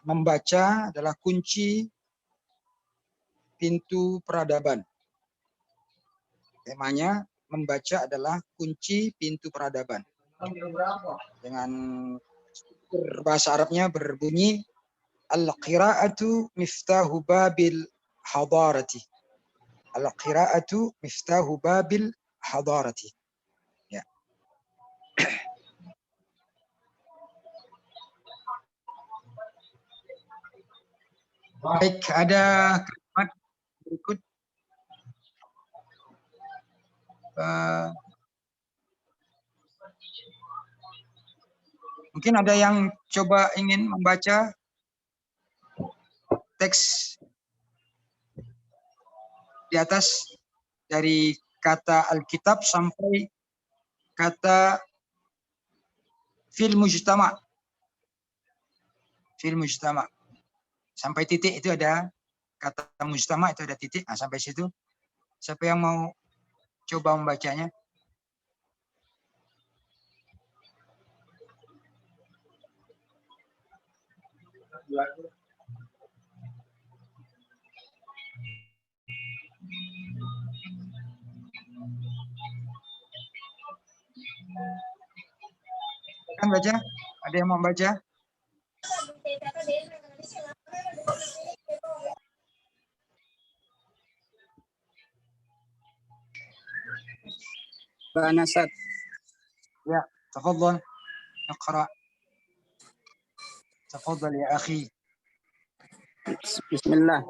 membaca adalah kunci pintu peradaban. Temanya membaca adalah kunci pintu peradaban. Dengan bahasa Arabnya berbunyi al-qira'atu miftahu babil hadarati. Al-qira'atu miftahu babil hadarati. Ya. Baik, ada kalimat berikut. Mungkin ada yang coba ingin membaca teks di atas dari kata Alkitab sampai kata fil mujtama. Fil mujtama. Sampai titik itu ada kata mujtama, itu ada titik. Nah, sampai situ. Siapa yang mau coba membacanya? Kan baca? Ada yang mau baca? Banasat. Ya, tafadhal. Iqra. Tafadhal ya akhi. Bismillah.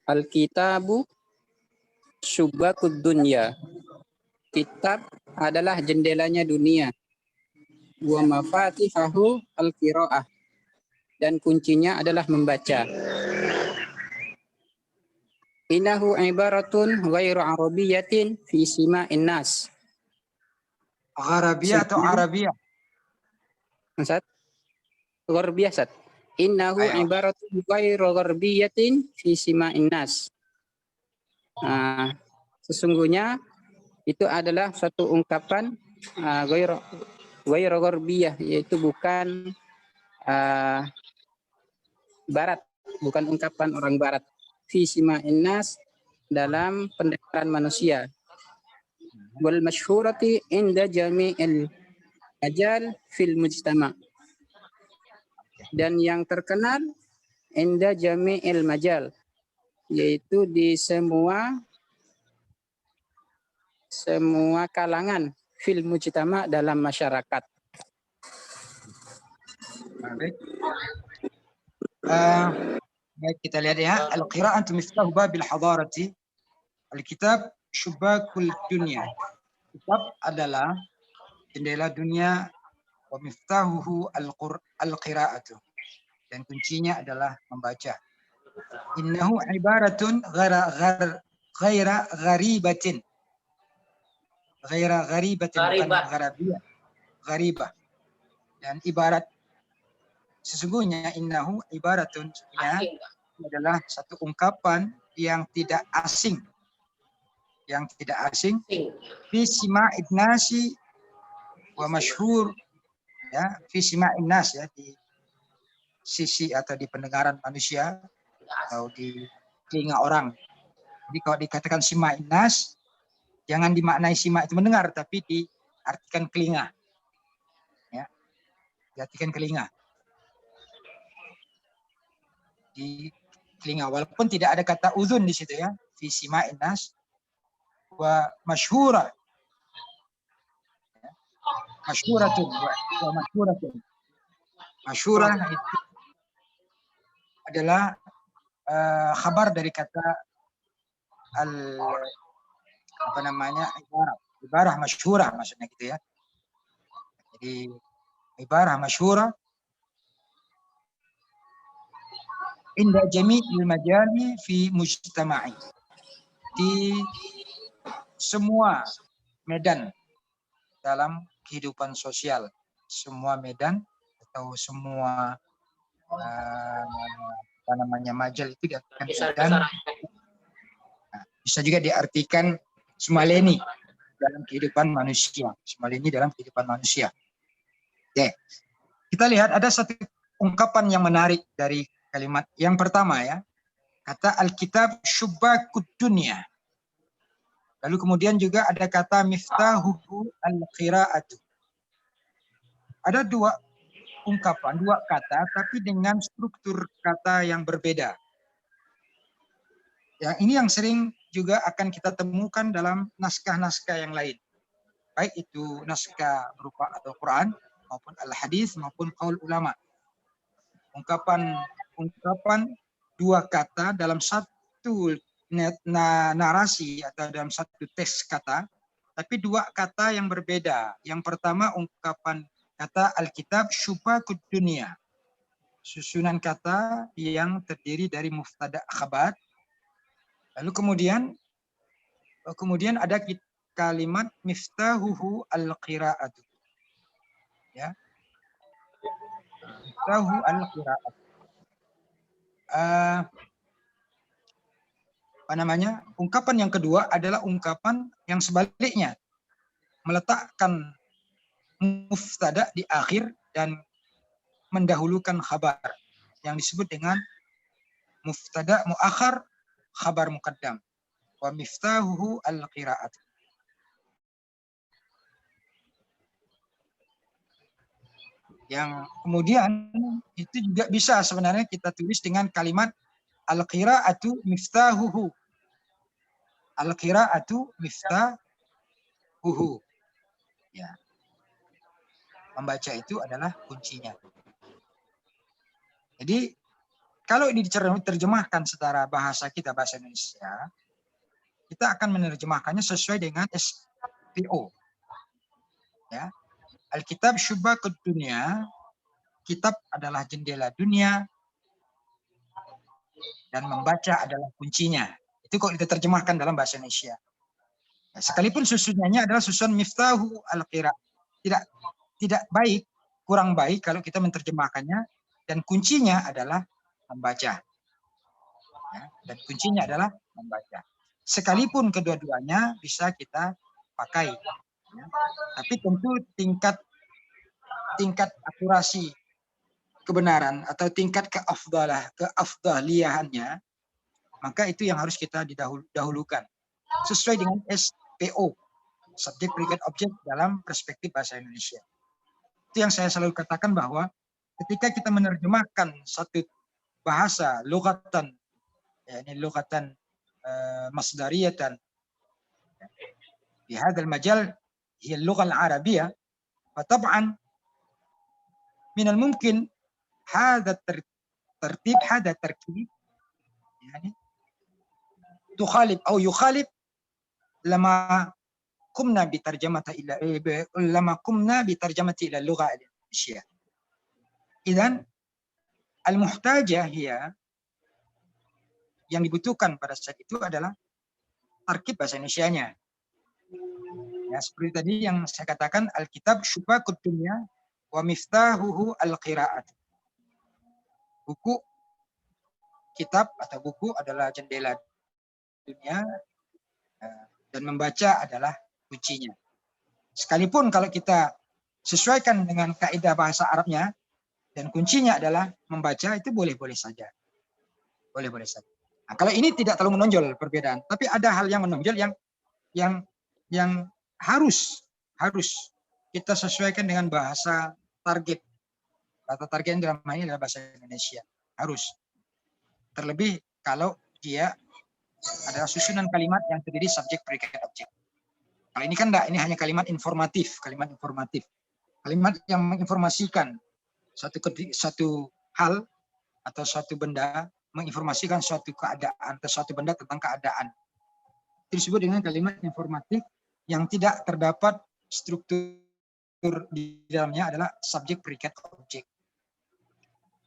Al-kitabu syubakud dunya. Kitab adalah jendelanya dunia. Wa mafatihahu al-qiraah. Dan kuncinya adalah membaca. Innahu ibaratun ghairu arabiyatin fi sima'in nas. Arabiyah atau Arabiyah? Ustaz? Gharbiyah, Ustaz. Innahu Ayo. ibaratun ghairu gharbiyatin fi sima'in nas. Sesungguhnya itu adalah suatu ungkapan ghairu gharbiyah, yaitu bukan barat, bukan ungkapan orang barat. Fi sima'in nas, dalam pendengaran manusia. Wal masyhurati inda jami'il ajal fil mujtama. Dan yang terkenal inda jami'il majal, yaitu di semua kalangan fil mujtama, dalam masyarakat. Baik. Baik, kita lihat ya. Al-qira'atu miftahu babil hadarati. Alkitab syubakul dunya. Kitab adalah jendela dunia. Wa miftahuhu al-qira'atu. Dan kuncinya adalah membaca. Innahu ibaratun ghaira gharibatin. Ghaira gharibatin, bukan gharabiyah. Gharibah. Dan ibarat, sesungguhnya innahu ibaratun, adalah satu ungkapan yang tidak asing. Yang tidak asing. Fi sima'id nasi wa masyhur, ya, fi sima'in nas, ya, di sisi atau di pendengaran manusia atau di telinga orang. Jadi kalau dikatakan sima'in nas, jangan dimaknai sima itu mendengar, tapi diartikan telinga. Ya, diartikan telinga. Di telinga, walaupun tidak ada kata uzun di situ, ya. Fi sima'in nas wa masyhura. Ya. Masyhuratun wa masyhuratun. Masyhurah itu adalah khabar dari kata ibarah masyhurah, maksudnya gitu, ya. Jadi ibarah masyhurah inda jami'il majali fi mujtama'i, di semua medan dalam kehidupan sosial, semua medan atau semua majal itu diartikan medan. Bisa juga diartikan semua lini dalam kehidupan manusia. Semua lini dalam kehidupan manusia. Oke. Kita lihat ada satu ungkapan yang menarik dari kalimat yang pertama ya. Kata Alkitab syubbakud dunya. Lalu kemudian juga ada kata miftahuhu al-qira'atu. Ada dua ungkapan, dua kata, tapi dengan struktur kata yang berbeda. Yang ini yang sering juga akan kita temukan dalam naskah-naskah yang lain. Baik itu naskah berupa Al-Quran, maupun Al-Hadis, maupun qaul ulama. Ungkapan dua kata dalam satu narasi atau dalam satu teks kata, tapi dua kata yang berbeda. Yang pertama ungkapan kata Alkitab syubbakud dunya. Susunan kata yang terdiri dari mubtada khabar. Lalu kemudian ada kalimat miftahuhu al-qira'atu. Ya. Miftahu al-qira'atu. Ungkapan yang kedua adalah ungkapan yang sebaliknya. Meletakkan mubtada di akhir dan mendahulukan khabar yang disebut dengan mubtada muakhar khabar muqaddam. Wa miftahuhu al-qira'at. Yang kemudian itu juga bisa sebenarnya kita tulis dengan kalimat al-qira'atu miftahuhu. Al-qira'atu miftahuhu. Ya. Membaca itu adalah kuncinya. Jadi kalau ini diterjemahkan secara bahasa kita, bahasa Indonesia, kita akan menerjemahkannya sesuai dengan SPO. Ya. Alkitab syubbakud dunya, kitab adalah jendela dunia, dan membaca adalah kuncinya. Itu kok diterjemahkan dalam bahasa Indonesia. Ya, sekalipun susunannya adalah susun miftahu al-qira. Tidak baik, kurang baik kalau kita menerjemahkannya, dan kuncinya adalah membaca. Ya, dan kuncinya adalah membaca. Sekalipun kedua-duanya bisa kita pakai. Ya. Tapi tentu tingkat akurasi kebenaran atau tingkat keafdaliyahannya, maka itu yang harus kita didahulukan sesuai dengan SPO, subjek predikat objek dalam perspektif bahasa Indonesia. Itu yang saya selalu katakan, bahwa ketika kita menerjemahkan satu bahasa lugatan, ya, ini lugatan masdariyatan di hadzal majal hiya al-lughah al-arabiyyah, fatab'an min al-mumkin hadha tertib hadha tarkib yani tukhalif atau yukhalif lama qumna bi tarjamati ila al-lugha al-indonesia. Idzan al-muhtajah hiya, yang dibutuhkan pada saat itu adalah tarkib bahasa Indonesianya. Ya, seperti tadi yang saya katakan, Alkitab syubbakud dunya wa miftahuhu al-qira'at. Buku, kitab atau buku adalah jendela dunia, dan membaca adalah kuncinya. Sekalipun kalau kita sesuaikan dengan kaidah bahasa Arabnya dan kuncinya adalah membaca, itu boleh-boleh saja. Boleh-boleh saja. Nah, kalau ini tidak terlalu menonjol perbedaan, tapi ada hal yang menonjol yang harus kita sesuaikan dengan bahasa target. Bahasa target dalam hal ini adalah bahasa Indonesia. Harus. Terlebih kalau dia adalah susunan kalimat yang terdiri subjek, predikat, objek. Kalau ini kan enggak, ini hanya kalimat informatif. Kalimat yang menginformasikan satu hal atau suatu benda, menginformasikan suatu keadaan atau suatu benda tentang keadaan. Itu disebut dengan kalimat informatif yang tidak terdapat struktur di dalamnya, adalah subjek, predikat, objek.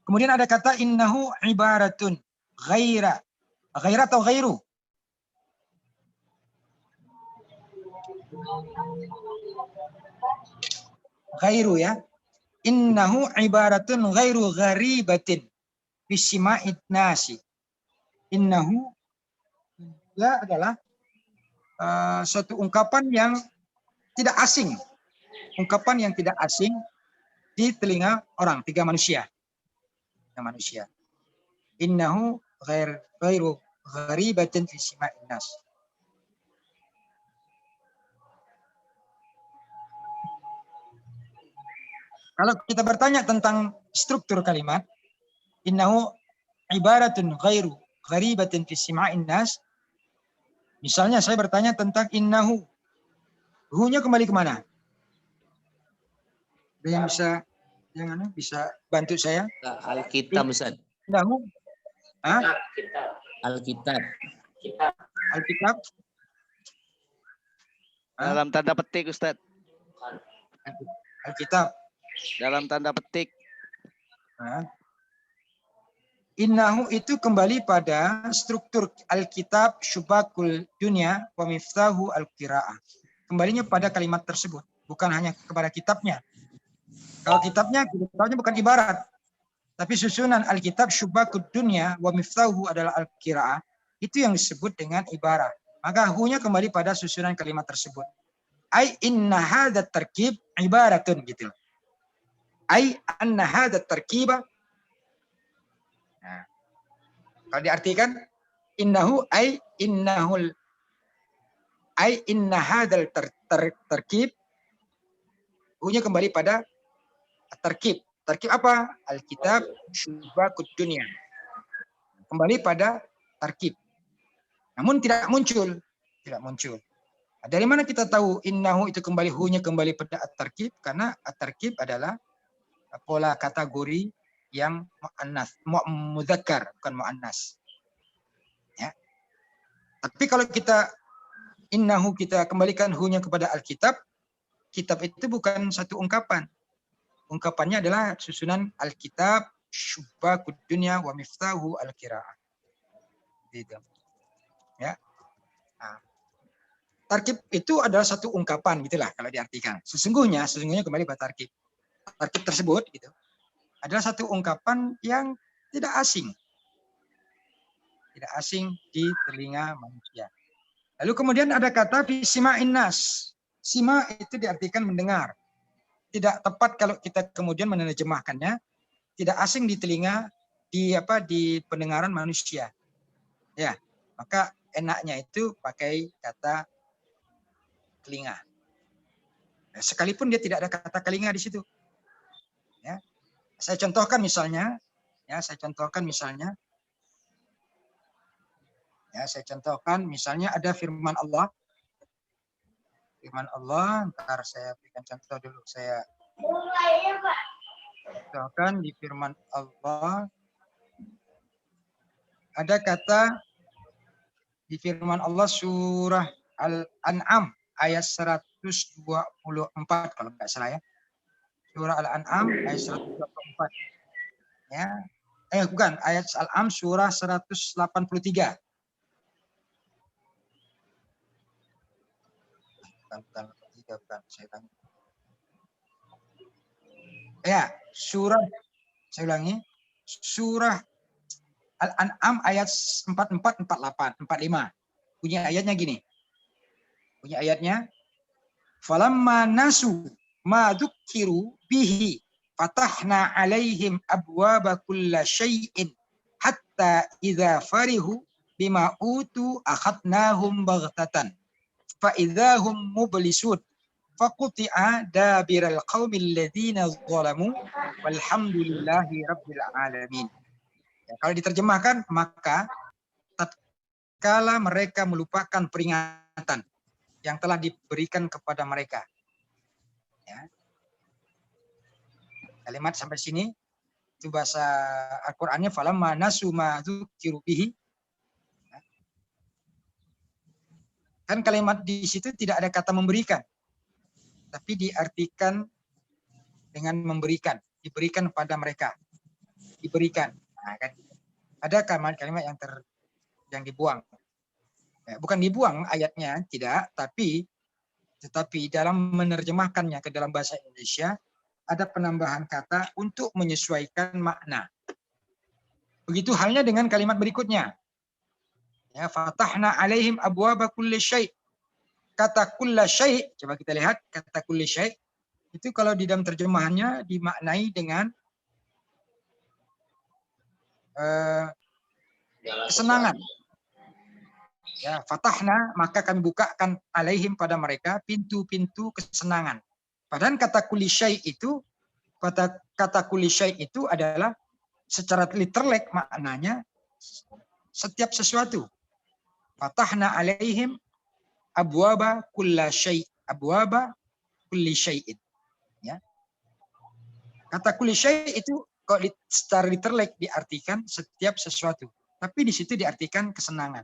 Kemudian ada kata innahu ibaratun ghaira atau ghairu. Ghairu ya. Innahu ibaratun ghairu gharibatin bisima'id nasi. Innahu ya adalah suatu ungkapan yang tidak asing. Ungkapan yang tidak asing di telinga orang, tiga manusia. Innahu ghairu gharibatin fi sima'in nas. Kalau kita bertanya tentang struktur kalimat, innahu ibaratun ghairu gharibatin fi sima'in nas. Misalnya saya bertanya tentang innahu. Hu-nya kembali kemana? Ada yang bisa bantu saya? Alkitab, Ustaz. Innahu. Alkitab. Alkitab. Dalam tanda petik, Ustaz. Alkitab. Dalam tanda petik. Innahu itu kembali pada struktur Alkitab syubakul dunia wa miftahu al-qira'ah. Kembalinya pada kalimat tersebut, bukan hanya kepada kitabnya. Kalau kitabnya bukan ibarat, tapi susunan Alkitab syubakul dunia wa miftahu adalah al-qira'ah, itu yang disebut dengan ibarat. Maka hu-nya kembali pada susunan kalimat tersebut. Ai inna hadzal tarkib ibaratun gitu. Ai anna hadzal tarkiba. Nah, kalau diartikan innahu ai innahul ai inna hadzal tarkib, hu-nya kembali pada tarkib. Tarkib apa? Alkitab syubakut dunia. Kembali pada tarkib. Namun tidak muncul. Dari mana kita tahu innahu itu kembali, hu-nya kembali pada at-tarkib? Karena at-tarkib adalah pola kategori yang muannas, mudzakkar, bukan muannas. Ya. Tapi kalau kita innahu kita kembalikan hu-nya kepada Alkitab, kitab itu bukan satu ungkapan. Ungkapannya adalah susunan Alkitab syubakut dunya wa miftahu al-qira'ah. Gitu. Ya. Nah, tarkib itu adalah satu ungkapan gitulah kalau diartikan. Sesungguhnya kembali pada tarkib. Tarkib tersebut gitu adalah satu ungkapan yang tidak asing. Tidak asing di telinga manusia. Lalu kemudian ada kata fi sima'in nas. Sima itu diartikan mendengar. Tidak tepat kalau kita kemudian menerjemahkannya tidak asing di telinga, di pendengaran manusia. Ya, maka enaknya itu pakai kata telinga. Sekalipun dia tidak ada kata telinga di situ. Ya. Saya contohkan misalnya ada firman Allah. Ntar saya berikan contoh dulu. Saya contohkan di firman Allah. Ada kata di firman Allah surah Al-An'am ayat 124 kalau nggak salah ya. Surah Al-An'am ayat 124. Ya. Bukan, ayat Al-An'am surah 183. Bukan, saya ulangi. Ya, saya ulangi. Surah Al-An'am ayat 44, 48, 45. Bunyi ayatnya gini. Falamma nasu ma dzukkiru bihi fatahna alaihim abwaba kulla syai'in hatta idza farihu bima utu akhadnahum baghtatan fa idzahum mublisun faquti'a dabiral qaumil ladzina zalamu walhamdulillahi rabbil alamin. Ya, kalau diterjemahkan, maka tatkala mereka melupakan peringatan yang telah diberikan kepada mereka. Ya. Kalimat sampai sini itu bahasa Al-Qur'annya falamma nasu ma dzukiru bihi. Kan kalimat di situ tidak ada kata memberikan. Tapi diartikan dengan memberikan, diberikan pada mereka. Diberikan. Nah, kan ada kalimat yang dibuang. Ya, bukan dibuang ayatnya, tidak, tetapi dalam menerjemahkannya ke dalam bahasa Indonesia ada penambahan kata untuk menyesuaikan makna. Begitu halnya dengan kalimat berikutnya. Ya, fatahna alaihim abwaba kulli syai'. Kata kulli syai', coba kita lihat kata kulli syai'. itu kalau di dalam terjemahannya dimaknai dengan kesenangan. Ya, fatahna, maka kami bukakan alaihim pada mereka pintu-pintu kesenangan. Padahal kata kulli syai' itu, kata kulli syai' itu adalah secara literal maknanya setiap sesuatu. Fatahna alaihim abwaba kulla syai', abwaba kulli syai'in. Ya. Kata kulli syai' itu kalau secara literal diartikan setiap sesuatu, tapi di situ diartikan kesenangan.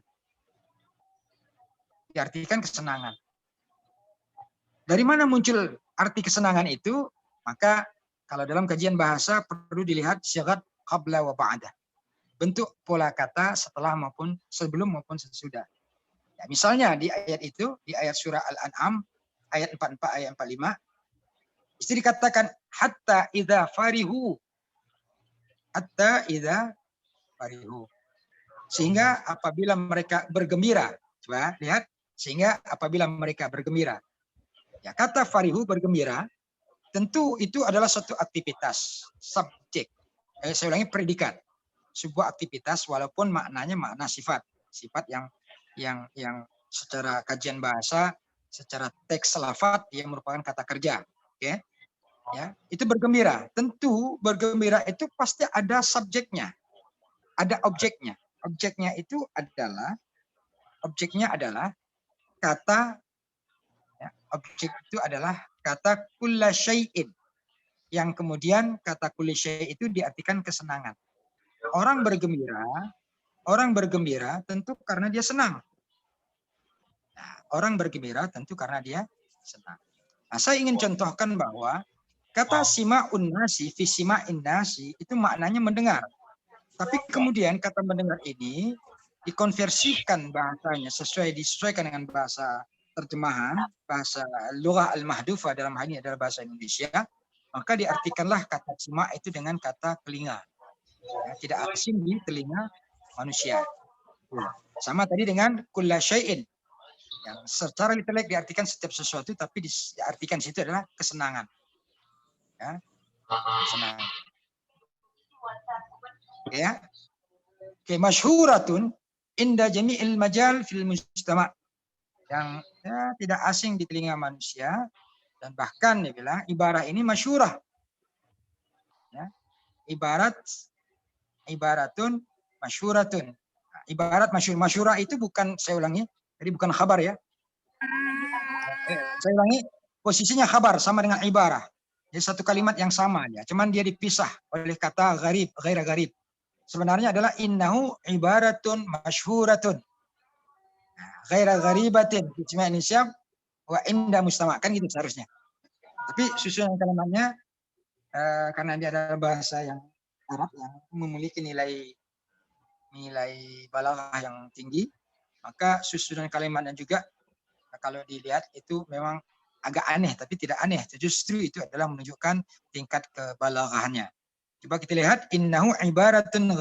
Diartikan kesenangan. Dari mana muncul arti kesenangan itu? Maka kalau dalam kajian bahasa perlu dilihat syigat qabla wa ba'da. Bentuk pola kata setelah maupun sebelum maupun sesudah. Ya, misalnya di ayat itu, di ayat surah Al-An'am, ayat 44, ayat 45, itu dikatakan hatta idza farihu. Hatta idza farihu. Sehingga apabila mereka bergembira. Coba lihat. Sehingga apabila mereka bergembira. Ya, kata farihu bergembira, tentu itu adalah suatu aktivitas, subjek. Saya ulangi, predikat. Sebuah aktivitas walaupun maknanya makna sifat. Sifat yang secara kajian bahasa, secara teks lafadz dia merupakan kata kerja. Oke. Ya, itu bergembira. Tentu bergembira itu pasti ada subjeknya. Ada objeknya. Objeknya adalah kata, ya, objek itu adalah kata kulla syai'in, yang kemudian kata kulli syai' itu diartikan kesenangan. Orang bergembira tentu karena dia senang. Nah, orang bergembira tentu karena dia senang. Nah, saya ingin contohkan bahwa kata sima'un nasi fi sima'in nasi itu maknanya mendengar. Tapi kemudian kata mendengar ini dikonversikan bahasanya disesuaikan dengan bahasa terjemahan, bahasa lughah al-mahdufah dalam hal ini adalah bahasa Indonesia, maka diartikanlah kata sima' itu dengan kata telinga. Ya, tidak asing di telinga manusia. Sama tadi dengan kulla syai'in, yang secara literal diartikan setiap sesuatu, tapi diartikan situ adalah kesenangan. Ya, kesenangan. Ya. Oke, masyhuratun inda jami'il majal fil mujtama', yang ya, tidak asing di telinga manusia, dan bahkan dia bilang ibarat ini masyhurah. Ya. Ibaratun masyhuratun. Nah, ibarat masyhurah itu bukan, saya ulangi, jadi bukan khabar ya. Saya ulangi, posisinya khabar sama dengan ibarah. Jadi satu kalimat yang sama ya, cuman dia dipisah oleh kata gharib, ghaira gharib. Sebenarnya adalah innahu ibaratun masyhuratun. Ghaira gharibatin fi Indonesia wa inda mustama', kan gitu seharusnya. Tapi susunan kalimatnya karena dia adalah bahasa yang Arab yang memiliki nilai balaghah yang tinggi, maka susunan kalimatnya juga kalau dilihat itu memang agak aneh, tapi tidak aneh. Justru itu adalah menunjukkan tingkat kebalaghahannya. Coba kita lihat, innahu ibaratun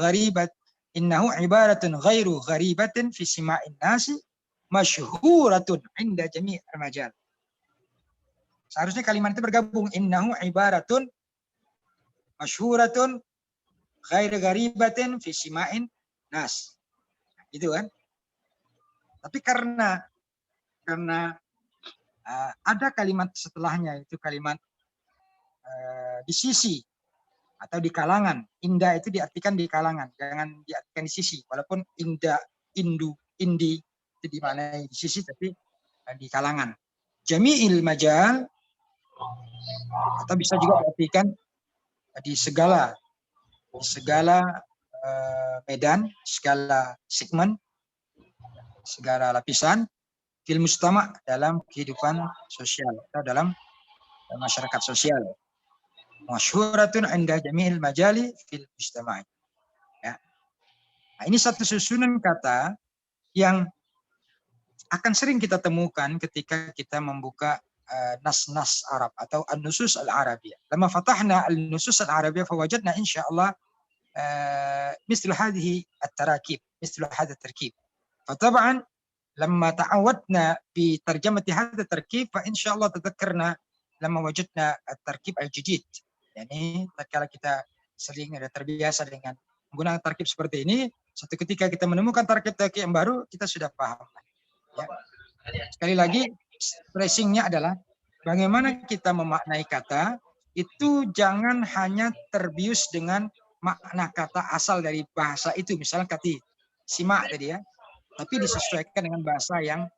ghairu gharibatin fi sima'in nasi masyhuratun inda jami' al-majal. Seharusnya kalimat itu bergabung, innahu ibaratun masyhuratun ghairu gharibatin fi sima'in nas. Gitu kan? Tapi karena ada kalimat setelahnya, itu kalimat di sisi atau di kalangan. Indah itu diartikan di kalangan, jangan diartikan di sisi. Walaupun indi itu dimaknai di sisi, tapi di kalangan. Jami'il majal, atau bisa juga diartikan di segala medan, segala segmen, segala lapisan, fil mujtama', dalam kehidupan sosial atau dalam masyarakat sosial. Masyhuratun 'inda jami'il majali fil mujtama'. Ya. Nah, ini satu susunan kata yang akan sering kita temukan ketika kita membuka nas-nas Arab atau an-nusus al-Arabiyah. Lama fatahna al-nusus al-Arabiyah fawajadna insyaallah مثل هذه التراكيب مثل هذا التركيب. فطبعا لما تعودنا بترجمة هذا التركيب فإن شاء الله تذكرنا lama wajudna at-tarkib al-jadid. Yani tatkala kita sering ada terbiasa dengan menggunakan tarkib seperti ini, satu ketika kita menemukan tarkib-tarkib yang baru, kita sudah paham. Ya. Sekali lagi, stressingnya adalah bagaimana kita memaknai kata, itu jangan hanya terbius dengan makna kata asal dari bahasa itu, misalnya kata simak tadi ya, tapi disesuaikan dengan bahasa yang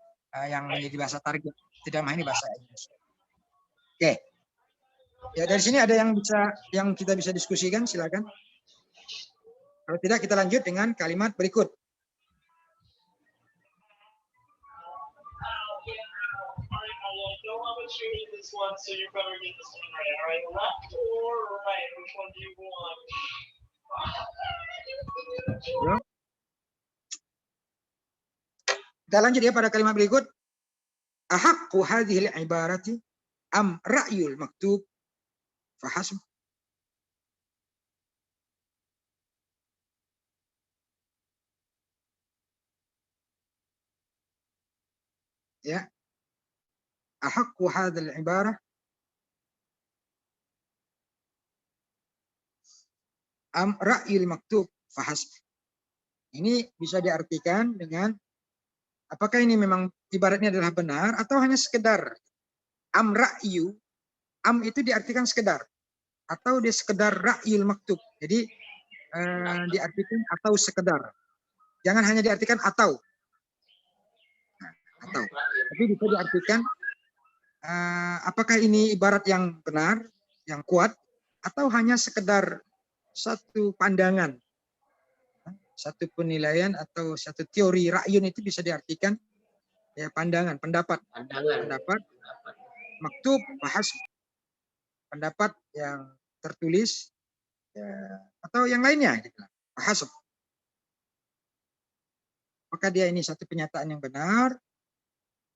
menjadi bahasa target, tidak hanya ini bahasa Indonesia. Oke. Ya, dari sini ada yang kita bisa diskusikan, silakan. Kalau tidak kita lanjut dengan kalimat berikut. Kita lanjut ya pada kalimat berikut. Ahaqqu hadhil ibarati am ra'yul maktub fahasb. Ya. Ahaqqu hadhil ibarah am ra'yul maktub fahasb. Ini bisa diartikan dengan apakah ini memang ibaratnya adalah benar atau hanya sekedar. Am ra'yu, am itu diartikan sekedar atau dia sekedar ra'yul maktub. Jadi diartikan atau sekedar. Jangan hanya diartikan atau. Nah, atau. Tapi bisa diartikan apakah ini ibarat yang benar, yang kuat, atau hanya sekedar satu pandangan, satu penilaian atau satu teori. Ra'yun itu bisa diartikan ya pandangan, pendapat, maktub, bahas, pendapat yang tertulis, ya, atau yang lainnya. Bahas. Apakah dia ini satu penyataan yang benar,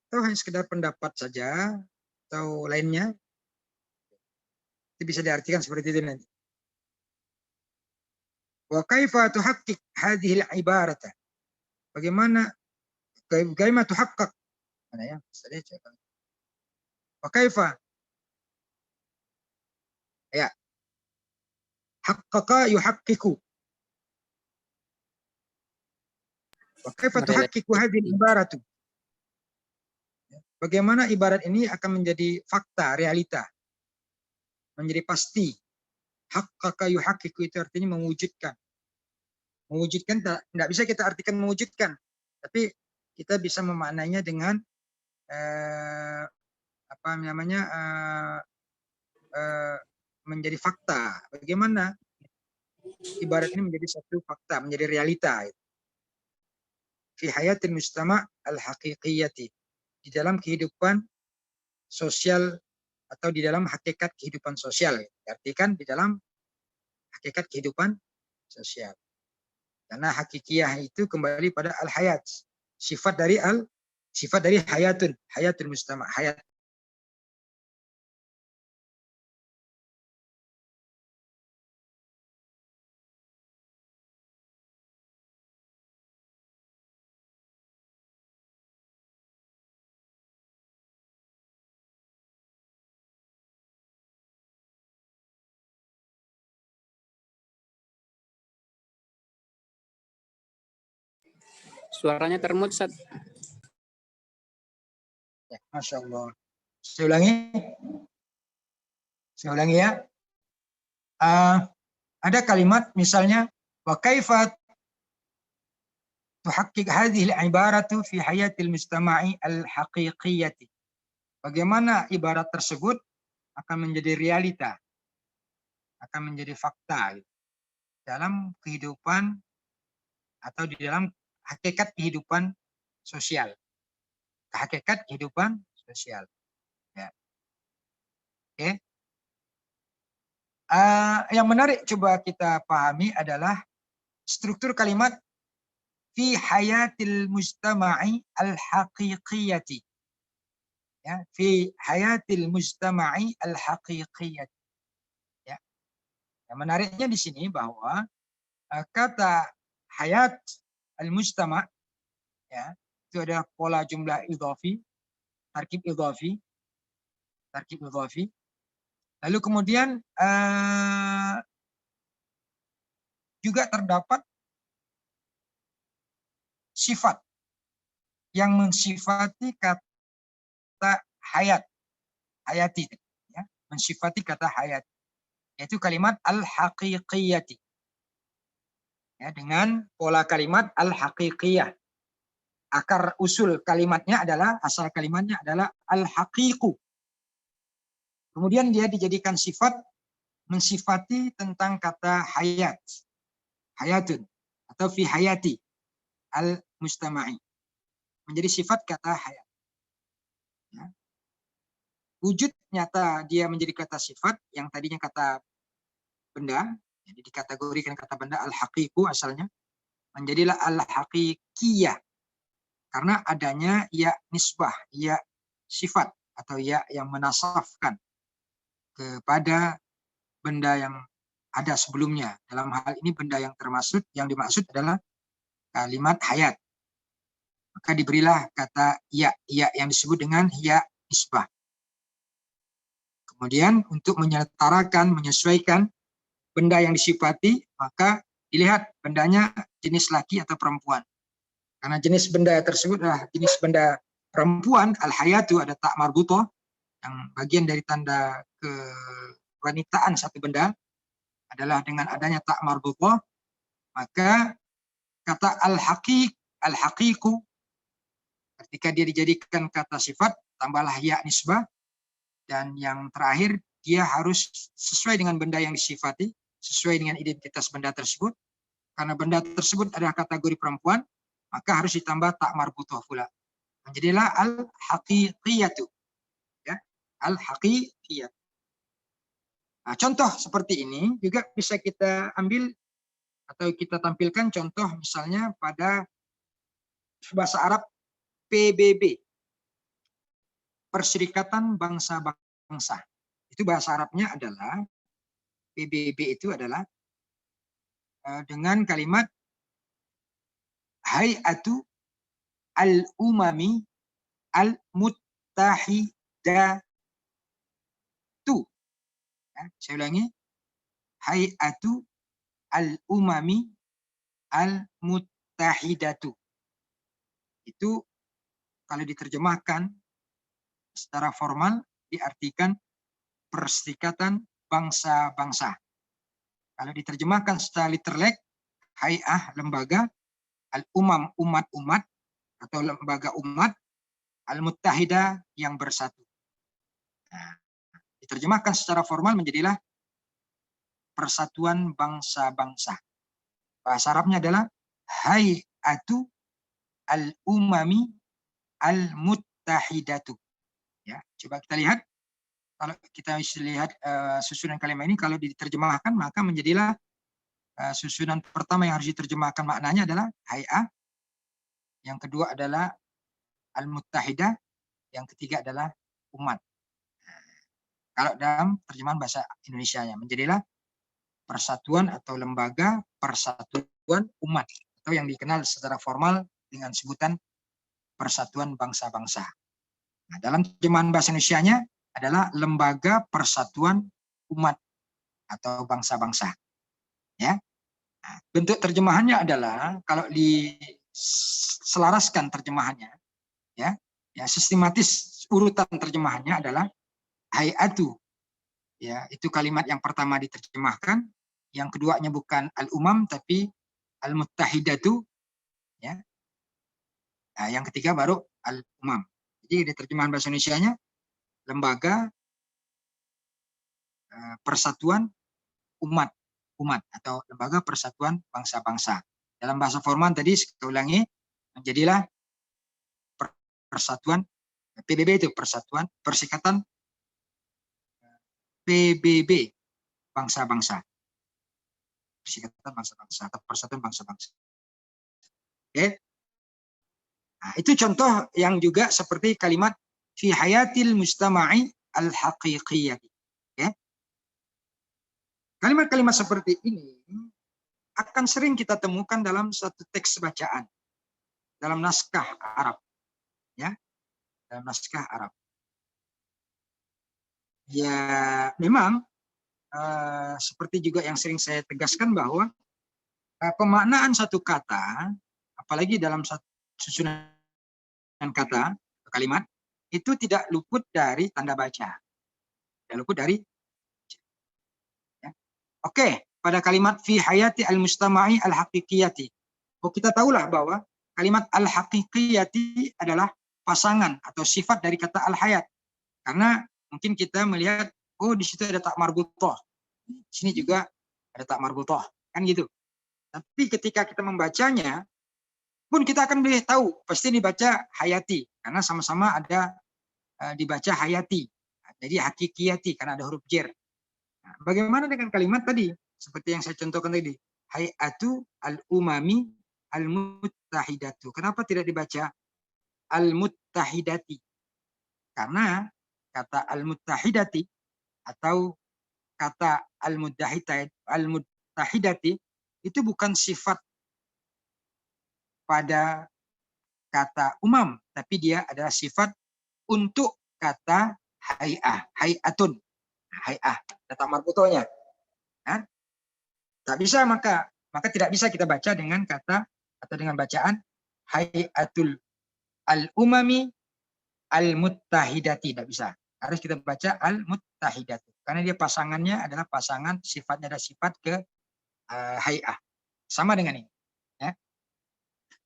atau hanya sekedar pendapat saja, atau lainnya? Itu bisa diartikan seperti itu nanti. Wa kaifa tuhaqqiq hadhihi al-ibarata? Bagaimana tuhaqqaq? Mana ya? Wa kaifa? Ya. Haqqaqa yuhaqqiqu. Wa kaifa tuhaqqiqu hadhihi al-ibaratu? Bagaimana ibarat ini akan menjadi fakta, realita, menjadi pasti. Haqqaqa yuhaqqiqu itu artinya mewujudkan. Mewujudkan tidak bisa kita artikan mewujudkan, tapi kita bisa memaknainya dengan menjadi fakta. Bagaimana ibarat ini menjadi satu fakta, menjadi realita. Fi hayatil mujtama' al-haqiqiyyati. Di dalam kehidupan sosial atau di dalam hakikat kehidupan sosial. Diartikan di dalam hakikat kehidupan sosial. Karena hakikiyah itu kembali pada al-hayat. Sifat dari hayatul mujtama', hayat. Suaranya termut, Ustaz. Ya, Masya Allah. Saya ulangi ya. Ada kalimat misalnya wa kaifa tuhaqqiq hadhihi al-ibaratu fi hayatil mujtama'i al-haqiqiyyati. Bagaimana ibarat tersebut akan menjadi realita, akan menjadi fakta dalam kehidupan atau di dalam hakikat kehidupan sosial. Hakikat kehidupan sosial. Ya. Oke. Yang menarik coba kita pahami adalah struktur kalimat fi hayatil mujtama'i al-haqiqiyyati. Ya, fi hayatil mujtama'i al-haqiqiyyati. Ya. Yang menariknya di sini bahwa kata hayat al-mujtama' ya, itu ada pola jumlah idhafi, tarkib idhafi. tarkib idhafi. Lalu kemudian juga terdapat sifat yang mensifati kata hayat, hayati, ya, mensifati kata hayat, yaitu kalimat al-haqiqiyati, ya, dengan pola kalimat al-haqiqiyah. Akar usul kalimatnya adalah, asal kalimatnya adalah al-haqiqu. Kemudian dia dijadikan sifat mensifati tentang kata hayat, hayatun, atau fi hayati al-mustama'i, menjadi sifat kata hayat. Ya. Wujud nyata dia menjadi kata sifat yang tadinya kata benda, jadi dikategorikan kata benda al-haqiqu asalnya, menjadilah al-haqiqiyah karena adanya ya nisbah, ya sifat atau ya yang menasafkan kepada benda yang ada sebelumnya. Dalam hal ini benda yang dimaksud adalah kalimat hayat. Maka diberilah kata ya yang disebut dengan ya nisbah. Kemudian untuk menyetarakan, menyesuaikan benda yang disifati, maka dilihat bendanya jenis laki atau perempuan. Karena jenis benda tersebut adalah jenis benda perempuan, al-hayatu, ada tak marbutoh, yang bagian dari tanda kewanitaan satu benda adalah dengan adanya tak marbutoh, maka kata al-haqiqu, ketika dia dijadikan kata sifat, tambahlah ya nisbah, dan yang terakhir dia harus sesuai dengan benda yang disifati, sesuai dengan identitas benda tersebut. Karena benda tersebut adalah kategori perempuan, maka harus ditambah tak marbutoh pula. Menjadilah al-haqiqiyatu. Ya, al-haqiqiyat. Nah, contoh seperti ini juga bisa kita ambil atau kita tampilkan contoh misalnya pada bahasa Arab PBB, Perserikatan Bangsa-Bangsa. Itu bahasa Arabnya adalah, PBB itu adalah dengan kalimat Hay'atu al-Umami al-Muttahidatu. Ya, saya ulangi, Hay'atu al-Umami al-Muttahidatu. Itu kalau diterjemahkan secara formal diartikan Perserikatan Bangsa-Bangsa. Kalau diterjemahkan secara literlek, Hay'ah lembaga, al-Umam umat-umat atau lembaga umat, al-Muttahidah yang bersatu. Nah, diterjemahkan secara formal menjadilah Persatuan Bangsa-Bangsa. Bahasa Arabnya adalah Hay'atu al-Umami al-Muttahidatu. Ya, coba kita lihat. Kalau kita lihat susunan kalimat ini, kalau diterjemahkan maka menjadilah susunan pertama yang harus diterjemahkan maknanya adalah hay'ah, yang kedua adalah al-muttahidah, yang ketiga adalah umat. Kalau dalam terjemahan bahasa Indonesianya menjadilah persatuan atau lembaga persatuan umat, atau yang dikenal secara formal dengan sebutan Persatuan Bangsa-Bangsa. Nah, dalam terjemahan bahasa Indonesianya adalah Lembaga Persatuan Umat atau Bangsa-Bangsa. Ya. Nah, bentuk terjemahannya adalah kalau diselaraskan terjemahannya, ya sistematis urutan terjemahannya adalah hay'atu. Ya, itu kalimat yang pertama diterjemahkan, yang keduanya bukan al-umam tapi al-muttahidatu, ya. Nah, yang ketiga baru al-umam. Jadi di terjemahan bahasa Indonesianya lembaga persatuan umat atau lembaga persatuan bangsa-bangsa. Dalam bahasa formal tadi saya ulangi, menjadilah persatuan PBB, itu persatuan Perserikatan PBB bangsa-bangsa. Perserikatan bangsa-bangsa atau persatuan bangsa-bangsa. Oke. Nah, itu contoh yang juga seperti kalimat fi hayatil mustama'i al-haqiqiyyah. Ya. Kalimat-kalimat seperti ini akan sering kita temukan dalam suatu teks bacaan, dalam naskah Arab. Ya, dalam naskah Arab. Ya, memang seperti juga yang sering saya tegaskan bahwa pemaknaan satu kata, apalagi dalam satu susunan kata, kalimat, itu tidak luput dari tanda baca. Tidak luput dari. Ya. Oke, pada kalimat fi hayati al-mustama'i al-haqiqiyati. Oh, kita tahulah bahwa kalimat al-haqiqiyati adalah pasangan atau sifat dari kata al-hayat. Karena mungkin kita melihat, oh di situ ada tak marbutoh. Di sini juga ada tak marbutoh. Kan gitu. Tapi ketika kita membacanya, pun kita akan boleh tahu, pasti dibaca hayati. Karena sama-sama ada dibaca hayati. Jadi hakikiyati, karena ada huruf jer. Nah, bagaimana dengan kalimat tadi? Seperti yang saya contohkan tadi. Hayatu al-umami al-muttahidatu. Kenapa tidak dibaca al-muttahidati? Karena kata al-muttahidati atau kata al-muttahidati itu bukan sifat pada kata umam, tapi dia adalah sifat untuk kata hay'ah, hay'atun. Hay'ah, kata marbutohnya. Kan? Tak bisa maka tidak bisa kita baca dengan kata atau dengan bacaan hay'atul al-umami al-muttahidati, tidak bisa. Harus kita baca al-muttahidati. Karena dia pasangannya adalah pasangan, sifatnya ada sifat ke hay'ah. Sama dengan ini. Ya.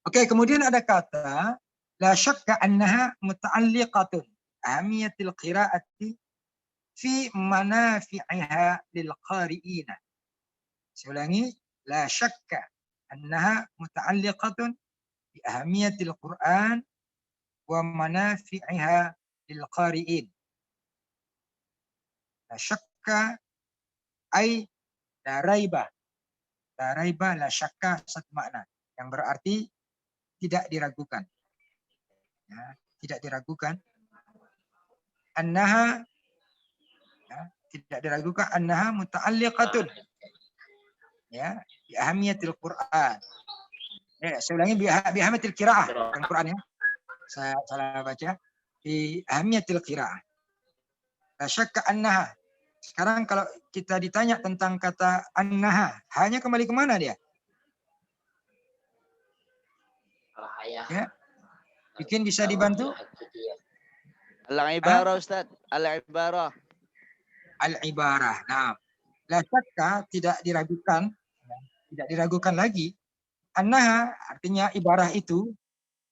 Oke, kemudian ada kata la syakka annaha muta'alliqatun ahamiyatil qira'ati fi manafi'iha lil qari'ina. Saya ulangi, la syakka annaha muta'alliqatun bi ahamiyatil Qur'an wa manafi'iha lil qari'in. La syakka ay la raiba. La raiba, la syakka satu makna yang berarti tidak diragukan. Ya, tidak diragukan. Annaha, ya, tidak diragukan annaha muta'alliqatun. Ya, bi ahamiyatil Qur'an. Ya, saya ulangi, bi ahamiyatil qiraah, bukan Qur'an ya. Saya salah baca. Bi ahamiyatil qiraah. La syakka annaha. Sekarang kalau kita ditanya tentang kata annaha, hanya kembali ke mana dia? Ya. Bikin bisa dibantu? Al-ibarah, Ustaz. Al-ibarah. Al-ibarah. Nah, la syakka tidak diragukan, tidak diragukan lagi. Annaha artinya ibarah itu,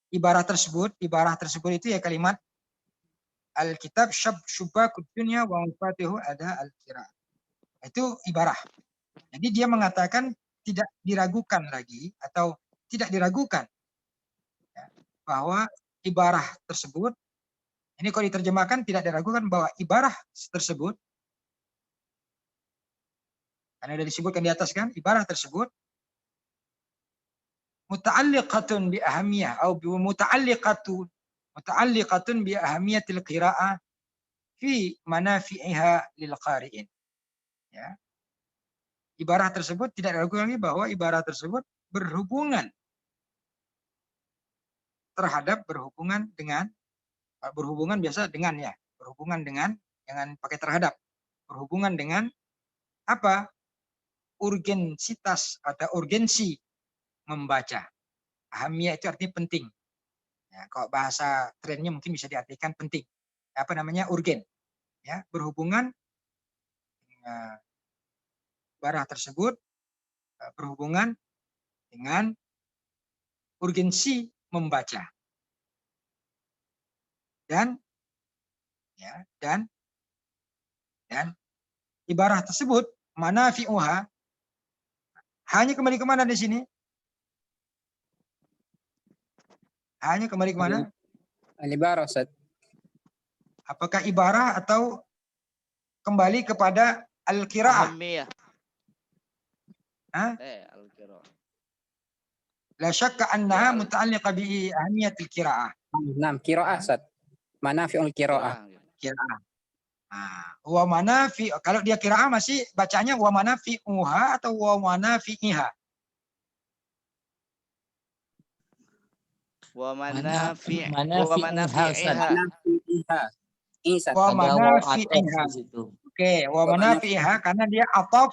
ibarah tersebut itu ya kalimat al-kitab syubbakud dunya wa mufatihu ada al-qiraah. Itu ibarah. Jadi dia mengatakan tidak diragukan lagi atau tidak diragukan ya, bahwa ibarah tersebut, ini kalau diterjemahkan tidak diragukan bahwa ibarah tersebut, karena sudah disebutkan di atas kan, ibarah tersebut muta'alliqatun bi ahamiyah atau muta'alliqatun bi ahamiyatil qiraah fi manafi'iha lil qari'in. Ya. Ibarah tersebut tidak diragukan lagi bahwa ibarah tersebut berhubungan biasa dengan ya, berhubungan dengan, jangan pakai terhadap, berhubungan dengan apa? Urgensitas atau urgensi membaca. Ahamiyah itu artinya penting. Ya, kalau bahasa trennya mungkin bisa diartikan penting. Apa namanya? Urgen. Ya, berhubungan ibarah tersebut berhubungan dengan urgensi membaca. Dan ibarah tersebut manafi'uha hanya kembali ke mana di sini? Hanya kembali ke mana? Al-ibarah, Ustaz. Apakah ibarah atau kembali kepada al-qiraah? Ahamiyah. Al-qiraah. La syakka annaha muta'alliqa bi ahamiyatil qiraah. Nah, qiraah, Ustaz. Manafi'ul qiraah. Qiraah. Wa manafi, kalau dia qiraah masih bacanya wa manafi'uha atau wa manafi'iha? Wa manafi'iha. Isa. Wa Ada waw atof manafi'iha. di situ. Oke, wa Wa manafi'iha karena dia ataf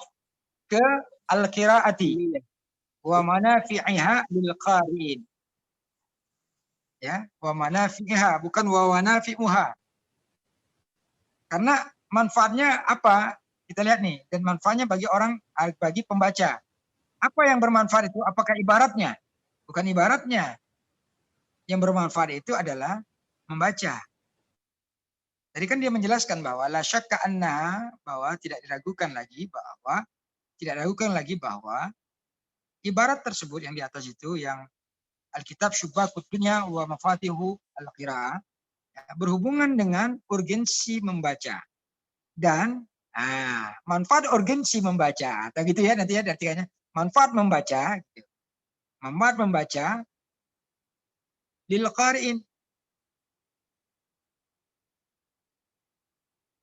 ke al-qiraati. Iya. Wa manafi'iha lil qari'in. Ya, wa manafi'iha bukan wa manafi'uha. Karena manfaatnya apa? Kita lihat nih, dan manfaatnya bagi pembaca. Apa yang bermanfaat itu? Apakah ibaratnya? Bukan ibaratnya. Yang bermanfaat itu adalah membaca. Tadi kan dia menjelaskan bahwa la syakka anna, bahwa tidak diragukan lagi bahwa ibarat tersebut yang di atas itu, yang Alkitab syubhakut dunya wa mafatihu al-qiraah, berhubungan dengan urgensi membaca dan manfaat urgensi membaca, atau gitu ya nanti ya artinya manfaat membaca, gitu. Manfaat membaca lil qari'in,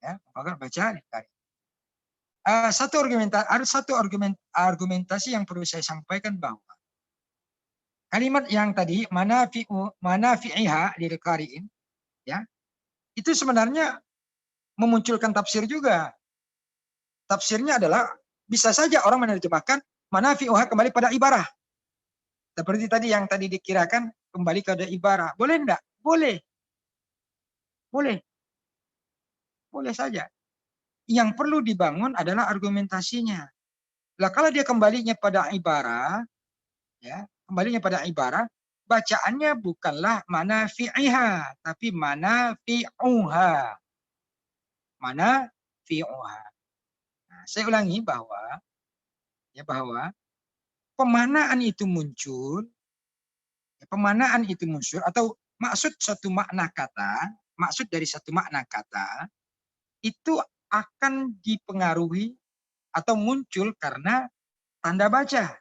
ya, maka baca lil qari'in. Ada satu argumentasi yang perlu saya sampaikan, bahwa kalimat yang tadi manafi'iha lil qari'in, ya, itu sebenarnya memunculkan tafsir juga. Tafsirnya adalah bisa saja orang menerjemahkan manafi'uha kembali pada ibarah. Seperti tadi yang tadi dikirakan kembali pada ibarah. Boleh enggak? Boleh. Boleh. Boleh saja. Yang perlu dibangun adalah argumentasinya. Lah kalau dia kembalinya pada ibarah, ya, kembalinya pada ibarah, bacaannya bukanlah manafi'iha, tapi manafi'uha. Manafi'uha. Nah, saya ulangi bahwa pemanaan itu muncul, atau maksud dari satu makna kata itu akan dipengaruhi atau muncul karena tanda baca.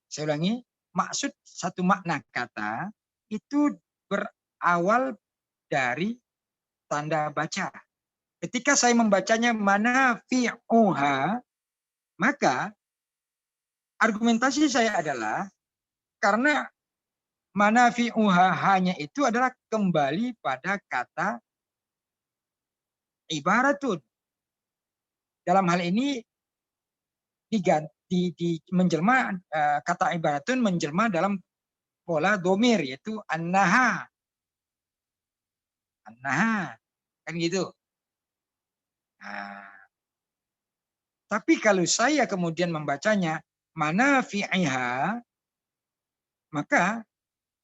Saya ulangi, maksud satu makna kata itu berawal dari tanda baca. Ketika saya membacanya manafi'uha, maka argumentasi saya adalah karena manafi'uha hanya itu adalah kembali pada kata ibaratun. Dalam hal ini menjelma, kata ibaratun menjelma dalam pola domir, yaitu annaha. Annaha. Kan gitu. Nah, tapi kalau saya kemudian membacanya manafi'iha, maka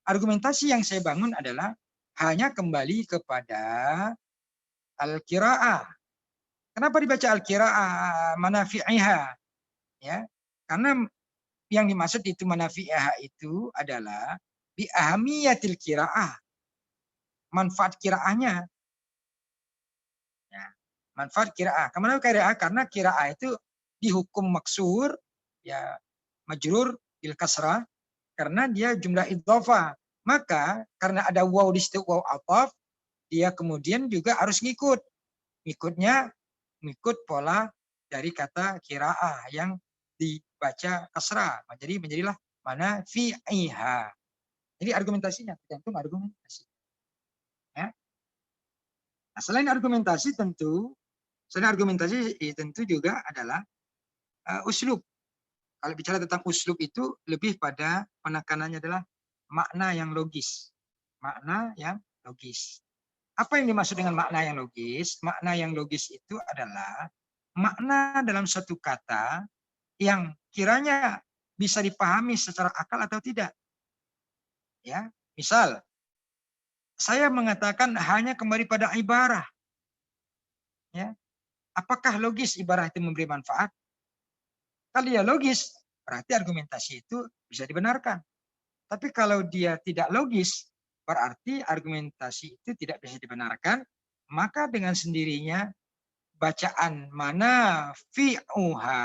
argumentasi yang saya bangun adalah hanya kembali kepada al-qiraah. Kenapa dibaca al-qiraah manafi'iha? Ya, karena yang dimaksud itu manafi'iha itu adalah bi ahamiyatil qiraah. Manfaat qiraahnya. Ya, manfaat qiraah. Kenapa qiraah? Karena qiraah itu dihukum maksur, ya, majrur bil kasrah, karena dia jumlah idhofah. Maka karena ada waw di situ, waw ataf, dia kemudian juga harus ngikut. Ngikut pola dari kata qiraah yang dibaca kasrah. Jadi menjadilah manafi'iha. Jadi argumentasinya tergantung argumentasi. Ya. Nah, selain argumentasi tentu juga adalah uslub. Kalau bicara tentang uslub itu lebih pada penekanannya adalah makna yang logis. Makna yang logis. Apa yang dimaksud dengan makna yang logis? Makna yang logis itu adalah makna dalam satu kata yang kiranya bisa dipahami secara akal atau tidak. Ya, misal saya mengatakan hanya kembali pada ibarah. Ya, apakah logis ibarah itu memberi manfaat? Kalau dia logis, berarti argumentasi itu bisa dibenarkan. Tapi kalau dia tidak logis, berarti argumentasi itu tidak bisa dibenarkan, maka dengan sendirinya bacaan manafi'uha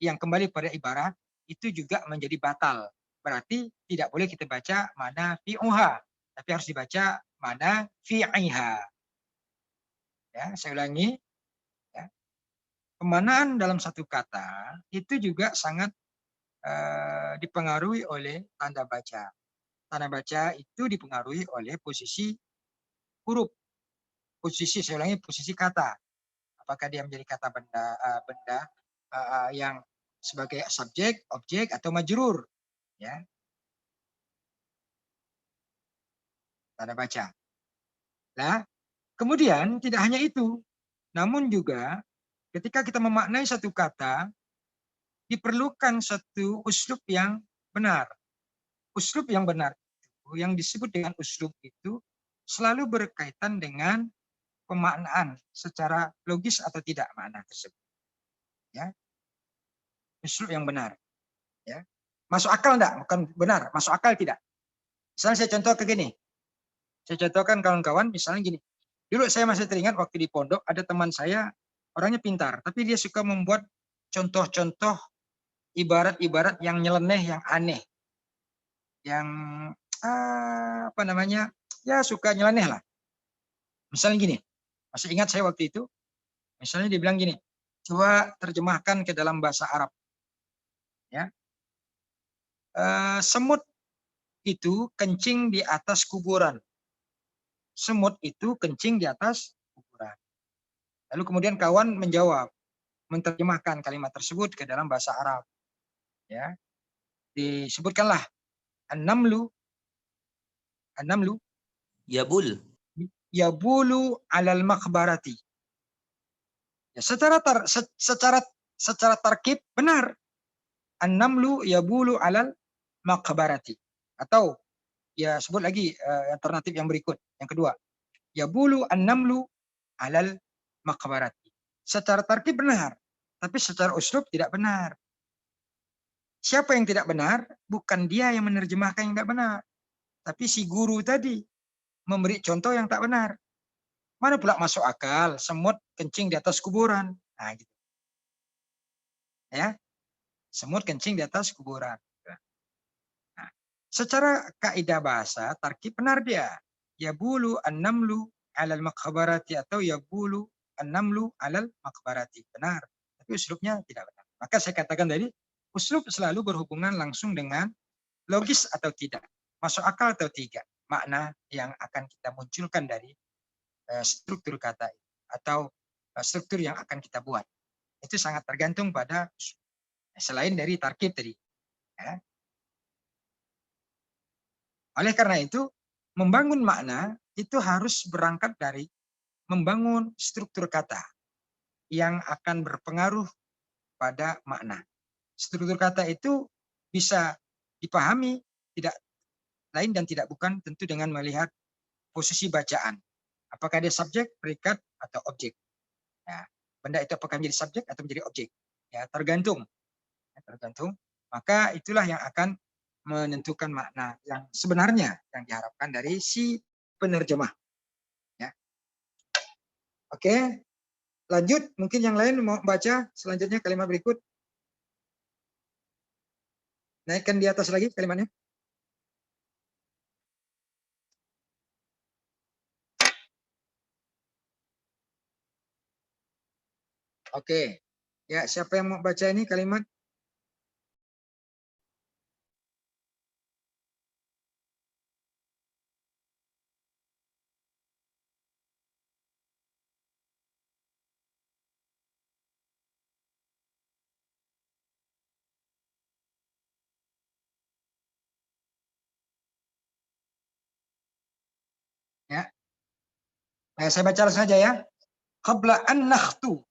yang kembali pada ibarah itu juga menjadi batal. Berarti tidak boleh kita baca manafi'uha, tapi harus dibaca manafi'iha. Ya, saya ulangi. Ya. Pemanaan dalam satu kata itu juga sangat dipengaruhi oleh tanda baca. Tanda baca itu dipengaruhi oleh posisi huruf. posisi, saya ulangi, posisi kata. Apakah dia menjadi kata benda yang sebagai subjek, objek, atau majrur. Ya, tanda baca. Nah, kemudian tidak hanya itu, namun juga ketika kita memaknai satu kata, diperlukan satu uslub yang benar. Uslub yang benar itu, yang disebut dengan uslub itu, selalu berkaitan dengan pemaknaan secara logis atau tidak makna tersebut. Ya, uslub yang benar. Ya, masuk akal enggak? Bukan benar, masuk akal tidak. Misalnya saya contoh ke gini. Saya contohkan kawan-kawan, misalnya gini. Dulu saya masih teringat waktu di pondok ada teman saya orangnya pintar, tapi dia suka membuat contoh-contoh ibarat-ibarat yang nyeleneh, yang aneh, yang apa namanya, ya suka nyeleneh lah. Misalnya gini, masih ingat saya waktu itu, misalnya dia bilang gini, coba terjemahkan ke dalam bahasa Arab. Ya, semut itu kencing di atas kuburan. Semut itu kencing di atas kuburan. Lalu kemudian kawan menjawab, menerjemahkan kalimat tersebut ke dalam bahasa Arab. Ya, disebutkanlah an-namlu Yabul. yabulu alal makbarati. Ya, secara tarkib benar. An-namlu yabulu alal makbarati. Atau ya sebut lagi alternatif yang berikut, yang kedua. Yabulu an-namlu alal makbarati. Secara tarkib benar, tapi secara uslub tidak benar. Siapa yang tidak benar? Bukan dia yang menerjemahkan yang tidak benar, tapi si guru tadi memberi contoh yang tak benar. Mana pula masuk akal semut kencing di atas kuburan? Nah, gitu. Ya, semut kencing di atas kuburan. Nah, secara kaidah bahasa tarkib benar dia. Yabulu an-namlu alal makbarati atau yabulu an-namlu alal makbarati. Benar. Tapi uslubnya tidak benar. Maka saya katakan tadi, uslub selalu berhubungan langsung dengan logis atau tidak, masuk akal atau tidak, makna yang akan kita munculkan dari struktur kata atau struktur yang akan kita buat. Itu sangat tergantung pada selain dari tarkib tadi. Ya. Oleh karena itu, membangun makna itu harus berangkat dari membangun struktur kata yang akan berpengaruh pada makna. Struktur kata itu bisa dipahami tidak lain dan tidak bukan tentu dengan melihat posisi bacaan. Apakah dia subjek, predikat, atau objek. Ya, benda itu apakah menjadi subjek atau menjadi objek. Ya, tergantung. Ya, tergantung. Maka itulah yang akan menentukan makna yang sebenarnya yang diharapkan dari si penerjemah. Ya. Oke, lanjut. Mungkin yang lain mau baca selanjutnya kalimat berikut. Naikkan di atas lagi kalimatnya. Oke. Ya, siapa yang mau baca ini kalimat? Ya. Nah, saya baca saja ya. Qabla an nakhtu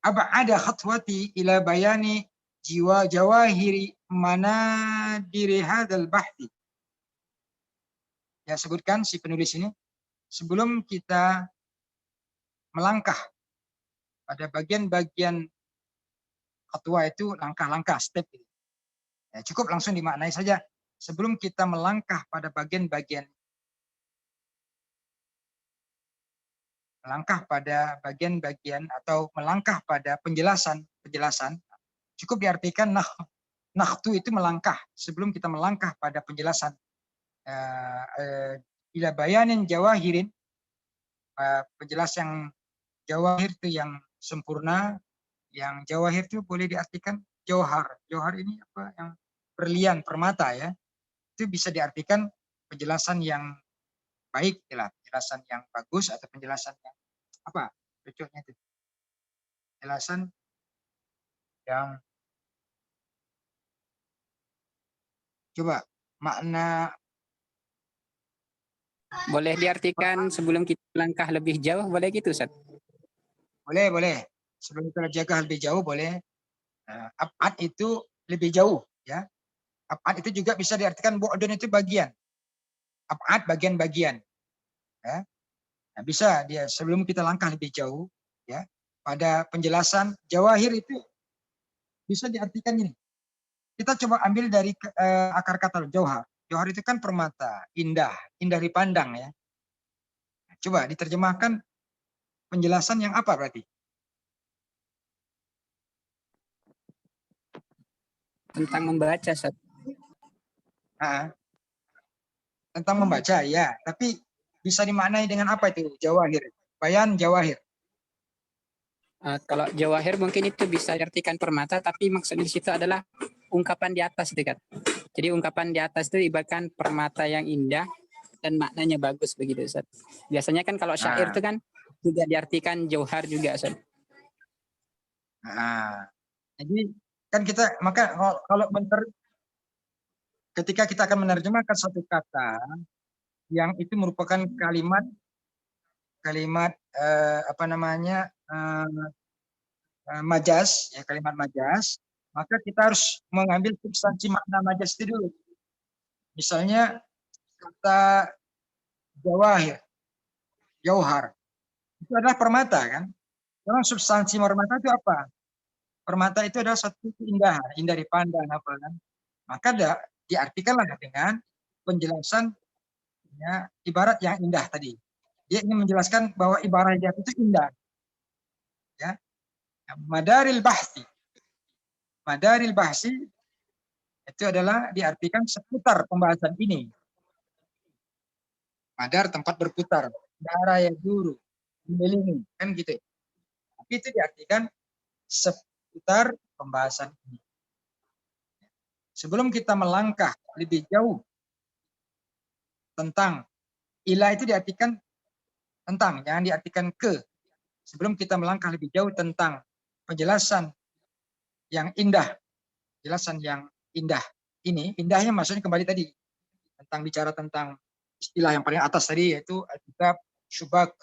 ab'ada khatwati ila bayani jiwa jawahiri manadiri hadzal bahthi. Ya, sebutkan si penulis ini, sebelum kita melangkah pada bagian-bagian khatwa itu langkah-langkah step. Ya, cukup langsung dimaknai saja. Sebelum kita melangkah pada bagian-bagian atau melangkah pada penjelasan cukup diartikan nakhtu itu melangkah. Sebelum kita melangkah pada penjelasan ila bayanin jawahirin, penjelasan yang jawahir itu yang sempurna. Yang jawahir itu boleh diartikan jauhar. Jauhar ini apa? Yang berlian, permata ya. Itu bisa diartikan penjelasan yang baik penjelasan yang bagus atau penjelasan yang apa cocoknya itu, penjelasan yang coba makna. Boleh diartikan sebelum kita langkah lebih jauh, boleh gitu, Ustaz? Boleh. Sebelum kita jaga lebih jauh boleh. Ab'ad itu lebih jauh, ya. Ab'ad itu juga bisa diartikan bu'dun itu bagian. Ab'ad bagian-bagian, ya. Nah, bisa dia sebelum kita langkah lebih jauh, ya. Pada penjelasan jawahir itu bisa diartikan ini. Kita coba ambil dari akar kata jauhar. Jauhar itu kan permata, indah dipandang, ya. Coba diterjemahkan penjelasan yang apa berarti? Tentang membaca, Ustaz. Tentang membaca, ya. Tapi bisa dimaknai dengan apa itu jawahir? Bayan jawahir. Kalau jawahir mungkin itu bisa diartikan permata, tapi maksudnya di situ adalah ungkapan di atas, dekat. Jadi ungkapan di atas itu ibaratkan permata yang indah dan maknanya bagus begitu, Ustaz. Biasanya kan kalau syair itu kan juga diartikan jauhar juga, Ustaz. Jadi kan kita maka kalau ketika kita akan menerjemahkan satu kata yang itu merupakan kalimat apa namanya majas, ya, kalimat majas, maka kita harus mengambil substansi makna majas itu dulu. Misalnya kata jawahir, jauhar, itu adalah permata, kan? Memang substansi permata itu apa? Permata itu adalah satu keindahan, indah dipandang, apa kan? Maka diartikanlah dengan penjelasan, ya, ibarat yang indah tadi. Dia ingin menjelaskan bahwa ibarat dia itu indah. Ya. Madaril bahsi itu adalah diartikan seputar pembahasan ini. Madar tempat berputar, darah yang dulu, mengelilingi, kan gitu. Tapi itu diartikan seputar pembahasan ini. Sebelum kita melangkah lebih jauh tentang ila itu diartikan tentang, jangan diartikan ke. Sebelum kita melangkah lebih jauh tentang penjelasan yang indah, penjelasan yang indah ini, indahnya maksudnya kembali tadi tentang bicara tentang istilah yang paling atas tadi, yaitu Alkitab, Syubak,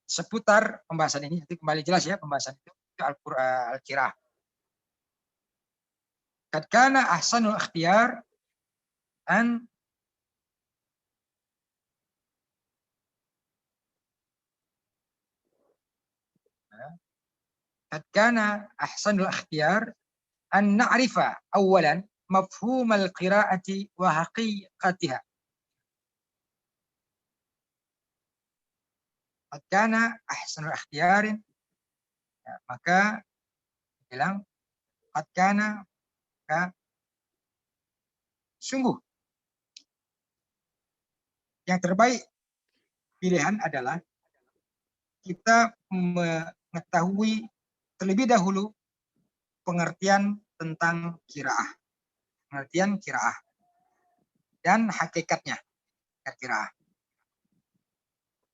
seputar pembahasan ini. Nanti kembali jelas ya pembahasan itu Al-Qur'an Al-Qiraah. Qad kana ahsanul ikhtiyar an قد كان أحسن الاختيار أن نعرف أولا مفهوم القراءة وحقيقتها. قد كان أحسن الاختيار, ya, maka bilang qad kana, maka sungguh yang terbaik pilihan adalah kita mengetahui terlebih dahulu pengertian tentang qiraah, pengertian qiraah dan hakikatnya qiraah.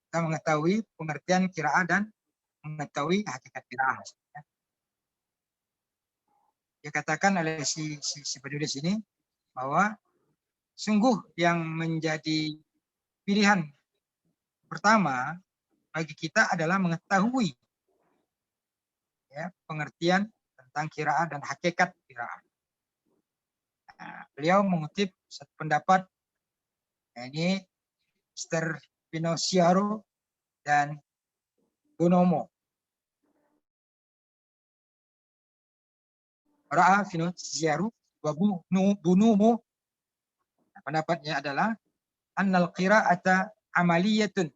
Kita mengetahui pengertian qiraah dan mengetahui hakikat qiraah. Dia katakan oleh si penulis ini bahwa sungguh yang menjadi pilihan pertama bagi kita adalah mengetahui, ya, pengertian tentang qiraah dan hakikat qiraah. Nah, beliau mengutip satu pendapat, ini Mr. Finocchiaro dan Bonomo. Ra'a Finocchiaro wa Bonomo, pendapatnya adalah annal qira'ata amaliyatun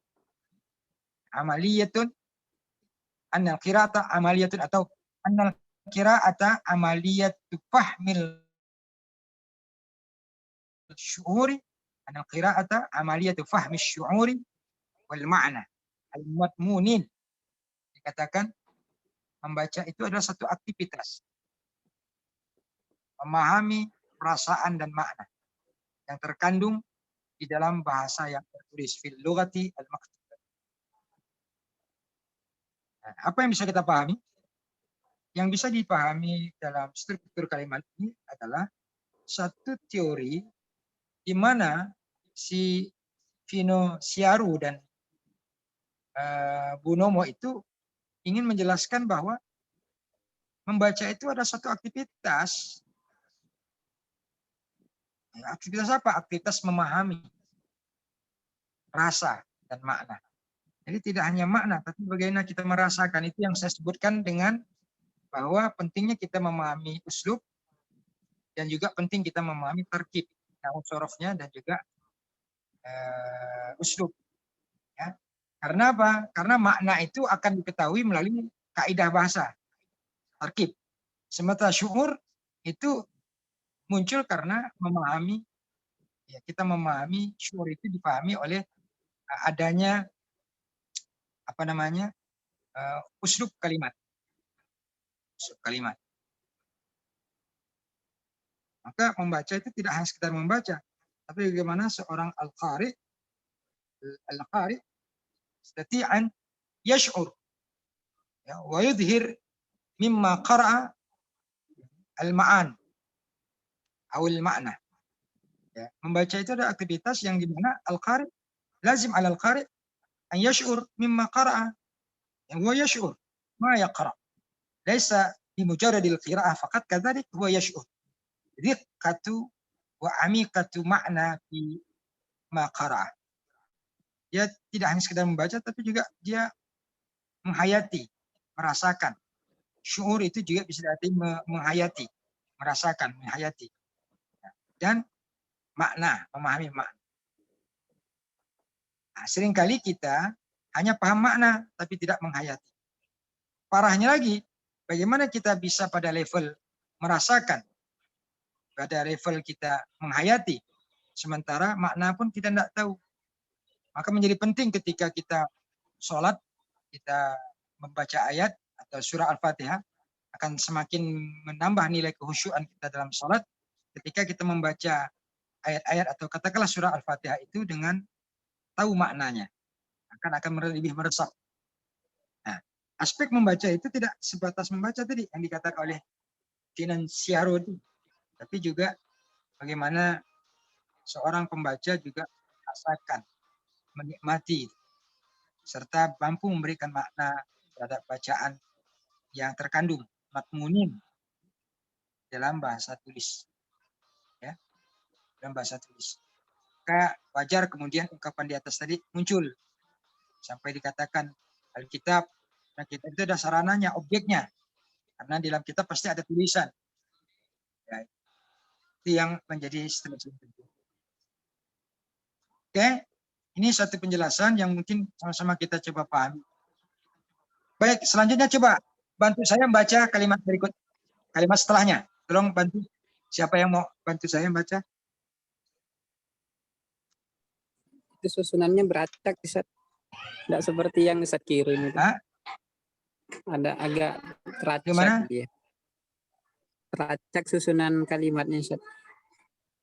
annal qira'ata amaliyatun atau annal qira'ata amaliyatu fahmil syu'uri, annal qira'ata amaliyatu fahmi syu'uri wal ma'na al-madmunin. Dikatakan membaca itu adalah satu aktivitas memahami perasaan dan makna yang terkandung di dalam bahasa yang tertulis, fil lughati al-maktubah. Nah, apa yang bisa kita pahami? Yang bisa dipahami dalam struktur kalimat ini adalah satu teori di mana si Vino Siaru dan Bunomo itu ingin menjelaskan bahwa membaca itu ada satu aktivitas. Aktivitas apa? Aktivitas memahami rasa dan makna. Jadi tidak hanya makna, tapi bagaimana kita merasakan, itu yang saya sebutkan dengan bahwa pentingnya kita memahami uslub dan juga penting kita memahami tarkib, sorofnya dan juga uslub. Ya. Karena apa? Karena makna itu akan diketahui melalui kaidah bahasa, tarkib. Sementara syuur itu muncul karena memahami, ya, kita memahami syuur itu dipahami oleh adanya apa namanya uslub kalimat. Uslub kalimat. Maka membaca itu tidak hanya sekedar membaca, tapi bagaimana seorang al-qari yastati'an yash'ur, ya, wa yudhir mimma qara'a al-ma'an atau al-ma'na. Ya, membaca itu ada aktivitas yang dimana al-qari lazim ala al-qari an yash'ur mimma qara'a, yang huwa yash'ur ma yaqra', laysa bimujarradil qira'ah faqat, kadzalik huwa yash'ur riqqatu wa amikatu ma'na fi ma qara'a. Dia tidak hanya sekedar membaca, tapi juga dia menghayati, merasakan. Syuur itu juga bisa berarti menghayati, merasakan, menghayati. Dan makna, memahami makna. Nah, seringkali kita hanya paham makna, tapi tidak menghayati. Parahnya lagi, bagaimana kita bisa pada level merasakan, pada level kita menghayati, sementara makna pun kita tidak tahu. Maka menjadi penting ketika kita sholat, kita membaca ayat atau surah Al-Fatihah, akan semakin menambah nilai kehusyuan kita dalam sholat ketika kita membaca ayat-ayat atau katakanlah surah Al-Fatihah itu dengan tahu maknanya. Akan lebih meresap. Nah, aspek membaca itu tidak sebatas membaca tadi yang dikatakan oleh Dinan Siaro itu, tapi juga bagaimana seorang pembaca juga merasakan, menikmati, serta mampu memberikan makna terhadap bacaan yang terkandung matmunin dalam bahasa tulis, ya, dalam bahasa tulis. Maka wajar kemudian ungkapan di atas tadi muncul sampai dikatakan Alkitab, nah kitab itu ada sarananya, objeknya, karena di dalam kitab pasti ada tulisan. Ya, itu yang menjadi strategi. Oke, ini satu penjelasan yang mungkin sama-sama kita coba pahami. Baik, selanjutnya coba bantu saya membaca kalimat berikut, kalimat setelahnya. Tolong bantu, siapa yang mau bantu saya membaca? Itu susunannya beracak, Ustaz. Tidak seperti yang Ustaz kirim itu. Hah? Ada agak teracak Gimana? dia. Teracak susunan kalimatnya, Ustaz.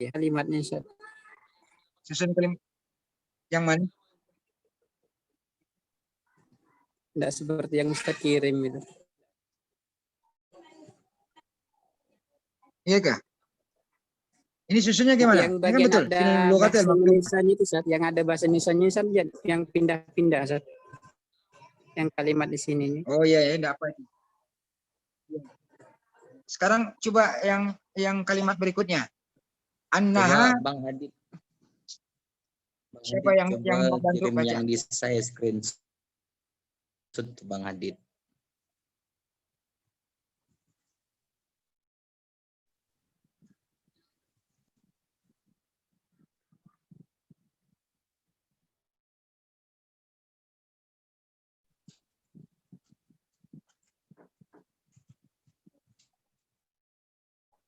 Ya, kalimatnya, Ustaz. Susun kalimat yang mana? Tidak seperti yang Ustaz kirim itu. Iya kah? Ini susunnya gimana? Yang Ini kan bagian betul. ada bahasa Indonesia itu, Ustaz. Yang ada bahasa Indonesia Ustaz, yang pindah-pindah, Ustaz. Yang kalimat di sini. Oh iya, ya, enggak apa itu. Sekarang coba yang kalimat berikutnya. Annaha. Coba Bang Hadid. Siapa yang membantu kirim baca? yang di saya screenshot Bang Hadid.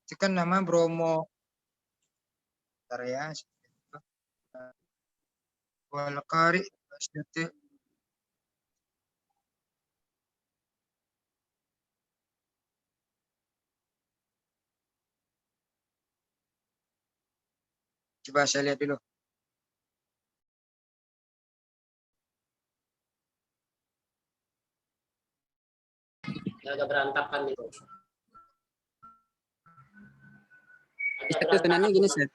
Tekan nama Bromo. Bentar ya. Walqari. Coba saya lihat dulu. agak berantakan itu. Agak Itu sebenarnya gini, Ustaz.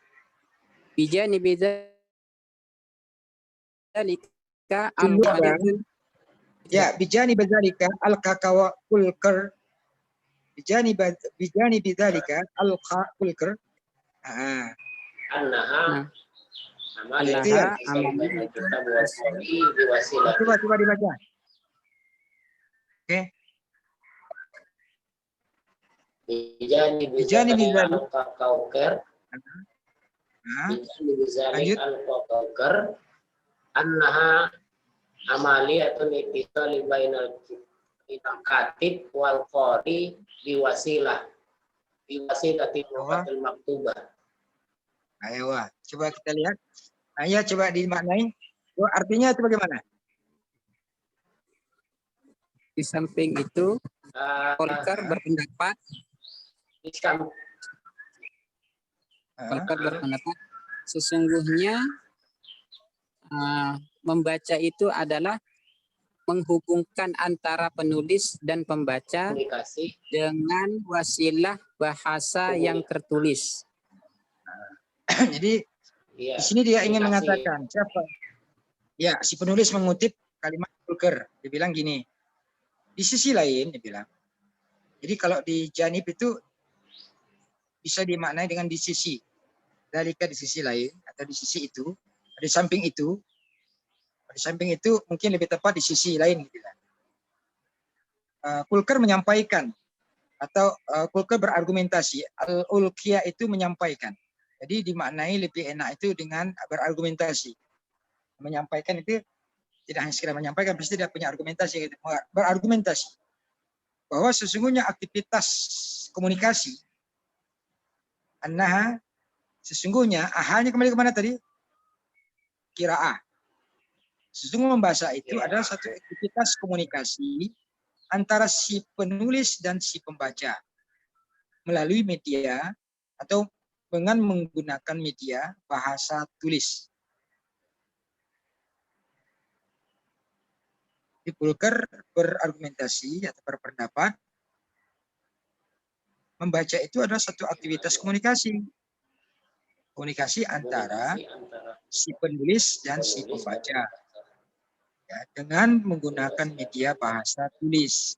Bijani bidzalika al-khalidun. Ya, bijani bidzalika al-kakawa kulker. Bijani bidzalika al-kulker. Annaha Annaha Coba dibaca. Oke. Bijani Bijani bizalik bizalik. al-kauker. Nah, Bijani bizalik lanjut. al-kauker. Annaha amaliyatun ittisali bainal katib wal qori biwasilah. Biwasilati lugatil maktubah. Ayo, coba kita lihat. Nah, ya coba dimaknai. Oh, artinya itu bagaimana? Di samping itu, Volker berpendapat sesungguhnya membaca itu adalah menghubungkan antara penulis dan pembaca komunikasi dengan wasilah bahasa yang tertulis. Jadi Iya, di sini dia ingin komunikasi. mengatakan siapa? Ya, si penulis mengutip kalimat Volker. Dia bilang gini. Di sisi lain, dia bilang. Jadi kalau di janib itu bisa dimaknai dengan di sisi. Dalika di sisi lain atau di sisi itu, di samping itu. Di samping itu mungkin lebih tepat di sisi lain. Dia bilang. Volker menyampaikan atau Volker berargumentasi. Al-Ulqiyah itu menyampaikan. Jadi dimaknai lebih enak itu dengan berargumentasi. Menyampaikan itu tidak hanya sekedar menyampaikan, pasti dia punya argumentasi. Berargumentasi bahwa sesungguhnya aktivitas komunikasi, annaha, sesungguhnya, ahalnya kembali kemana tadi? Qiraah. Sesungguhnya membaca itu adalah satu aktivitas komunikasi antara si penulis dan si pembaca melalui media atau dengan menggunakan media bahasa tulis. Di Volker berargumentasi atau berpendapat membaca itu adalah satu aktivitas komunikasi. Komunikasi antara si penulis dan si pembaca. Ya, dengan menggunakan media bahasa tulis.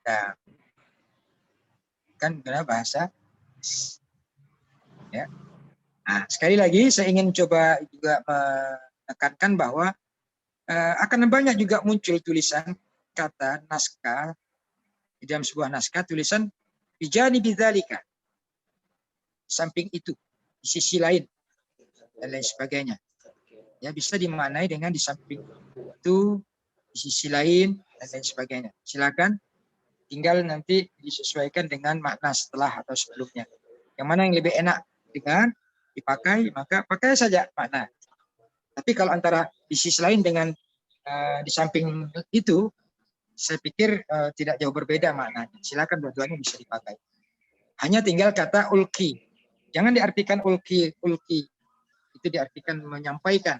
Nah, kan menggunakan bahasa. Ya. Nah, sekali lagi saya ingin coba juga menekankan bahwa akan banyak juga muncul tulisan kata naskah di dalam sebuah naskah tulisan bijani bidzalika, samping itu, di sisi lain dan lain sebagainya. Ya, bisa dimaknai dengan di samping itu, di sisi lain dan lain sebagainya. Silakan, tinggal nanti disesuaikan dengan makna setelah atau sebelumnya. Yang mana yang lebih enak dengan dipakai, maka pakai saja makna. Tapi kalau antara di sisi lain dengan di samping itu, saya pikir tidak jauh berbeda maknanya. Silakan dua-duanya bisa dipakai. Hanya tinggal kata ulki. Jangan diartikan ulki. Itu diartikan menyampaikan.